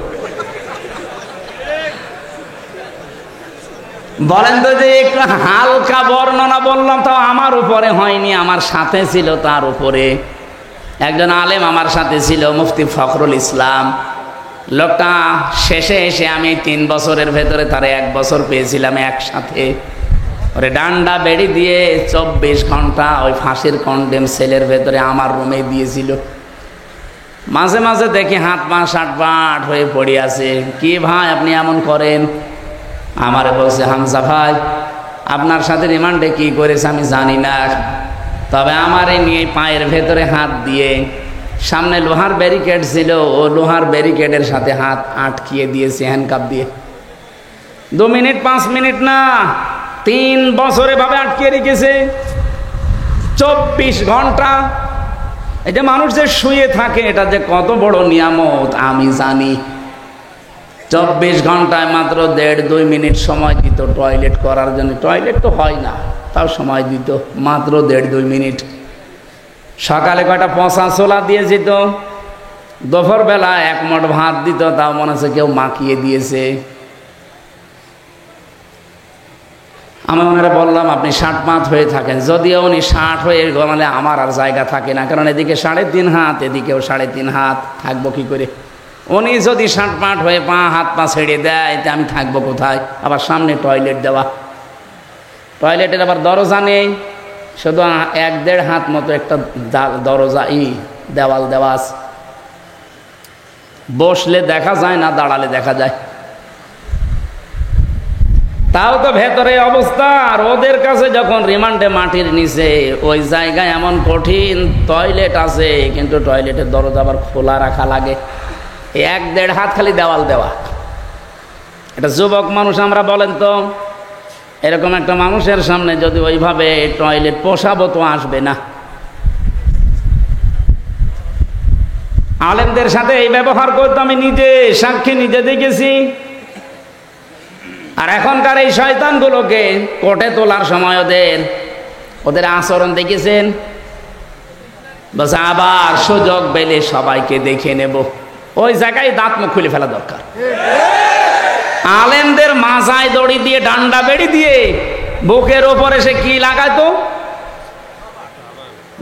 বলেন তো যে একটু হালকা বর্ণনা বললাম, তাও আমার উপরে হয়নি, আমার সাথে ছিল তার উপরে একজন আলেম, আমার সাথে ছিল মুফতি ফখরুল ইসলাম। লোকটা শেষে এসে আমি 3 বছরের ভেতরে তারে 1 বছর পেয়েছিলাম একসাথে। ওরে ডান্ডা বেড়ি দিয়ে 24 ঘন্টা ওই ফাঁসির কন্ডেম সেলের ভেতরে আমার রুমে দিয়েছিল। মাঝে মাঝে দেখি হাত পা শাটবাট হয়ে পড়ে আছে। কি ভাই আপনি এমন করেন? আমারে বলছে হামজা ভাই আপনার সাথে রিমান্ডে কি করেছে আমি জানি না, তবে আমারে নিয়ে পায়ের ভেতরে হাত দিয়ে, সামনে লোহার ব্যারিকেড ছিল, ও লোহার ব্যারিকেডের সাথে হাত আটকিয়ে দিয়েছে হ্যান্ডকাপ দিয়ে। 2 মিনিট 5 মিনিট না, 3 বছরে ভাবে আটকিয়ে রেখেছে। 24 ঘন্টা। এটা মানুষ যে শুয়ে থাকে, এটা যে কত বড় নিয়ামত আমি জানি। 24 ঘন্টায় মাত্র 1.5-2 মিনিট সময় দিত টয়লেট করার জন্য। টয়লেট তো হয় না, তাও সময় দিত মাত্র 1.5-2 মিনিট। সকালে কয়টা পচা ছোলা দিয়ে যেত, দুপুর বেলা 1 মুঠ ভাত দিত, তাও মনে হচ্ছে কেউ মাখিয়ে দিয়েছে। আমি ওনারা বললাম আপনি 60 হয়ে থাকেন, যদিও উনি 60 হয়ে গেলে আমার আর জায়গা থাকে না, কারণ এদিকে 3.5 হাত, এদিকেও 3.5 হাত, থাকবো কি করে? উনি যদি 60 হয়ে হাত পা ছেড়ে দেয়, তা আমি থাকবো কোথায়? আবার সামনে টয়লেট দেওয়া, টয়লেটের আবার দরজা নেই, শুধু 1-1.5 হাত মতো একটা দরজা দেওয়াল দেওয়া আছে। বসলে দেখা যায় না, দাঁড়ালে দেখা যায়। তাও তো ভেতরে অবস্থা। আর ওদের কাছে যখন রিমান্ডে মাটির নিচে, ওই জায়গায় এমন কঠিন টয়লেট আছে, কিন্তু টয়লেটের দরজা আবার খোলা রাখা লাগে। 1-1.5 হাত খালি দেওয়াল দেওয়া। এটা যুবক মানুষ আমরা, বলেন তো এরকম একটা মানুষের সামনে যদি ওইভাবে টয়লেট পোষাবো তো আসবে না। আলেমদের সাথে এই ব্যবহার করতো আমি নিজে সাক্ষী, নিজে দেখেছি। আর এখনকার এই শয়তানগুলোকে কোর্টে তোলার সময় ওদের আচরণ দেখেছেন, বস আবার সুযোগ পেলে সবাইকে দেখে নেব। ওই জায়গায় দাঁত মুখ খুলে ফেলা দরকার। আলেমদের মাথায় দড়ি দিয়ে, ডান্ডা বেড়ি দিয়ে বুকের ওপরে সে কি লাগাতো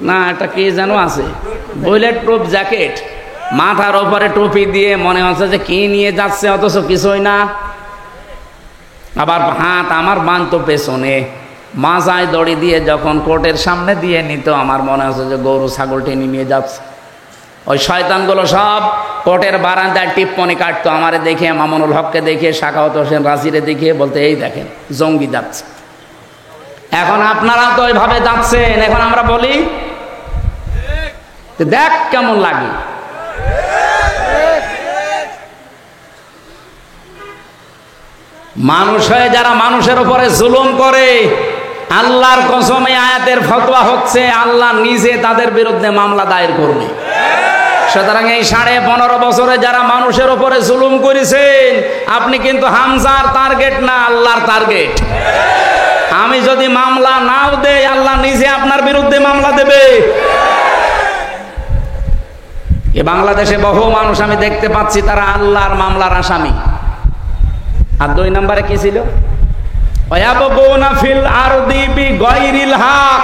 না, একটা কি যেন আছে, বুলেট প্রুফ জ্যাকেট, মাথার ওপরে টুপি দিয়ে মনে হচ্ছে যে কি নিয়ে যাচ্ছে, অথচ কিছুই না। আবার হাত আমার বাঁধতো পেছনে, মাথায় দড়ি দিয়ে যখন কোর্টের সামনে দিয়ে নিত, আমার মনে হচ্ছে যে গরু ছাগল টেনে নিয়ে যাচ্ছে। ওই শয়তানগুলো সব কোর্টের বারান্দায় টিপ্পনি কাটতো আমারে দেখে, মামুনুল হককে দেখে, সাখাওয়াত হোসেন রাজিরে দেখে, বলতে এই দেখেন জঙ্গি যাচ্ছে। এখন আপনারা তো ওইভাবে যাচ্ছেন, এখন আমরা বলি দেখ কেমন লাগে। মানুষ হয়ে যারা মানুষের উপরে জুলুম করে, আল্লাহর কসম এই আয়াতের ফতোয়া হচ্ছে আল্লাহ নিজে তাদের বিরুদ্ধে মামলা দায়ের করবে। সুতরাং এই 15.5 বছরে যারা মানুষের উপরে জুলুম করেছেন, আপনি কিন্তু হামজার টার্গেট না, আল্লাহর টার্গেট। আমি যদি মামলা নাও দেই, আল্লাহ নিজে আপনার বিরুদ্ধে মামলা দেবে। এ বাংলাদেশে বহু মানুষ আমি দেখতে পাচ্ছি তারা আল্লাহর মামলার আসামি। আর 2 নম্বরে কি ছিল? ওয়ায়াবগুনা ফিল আরদি বিগাইরিল হক,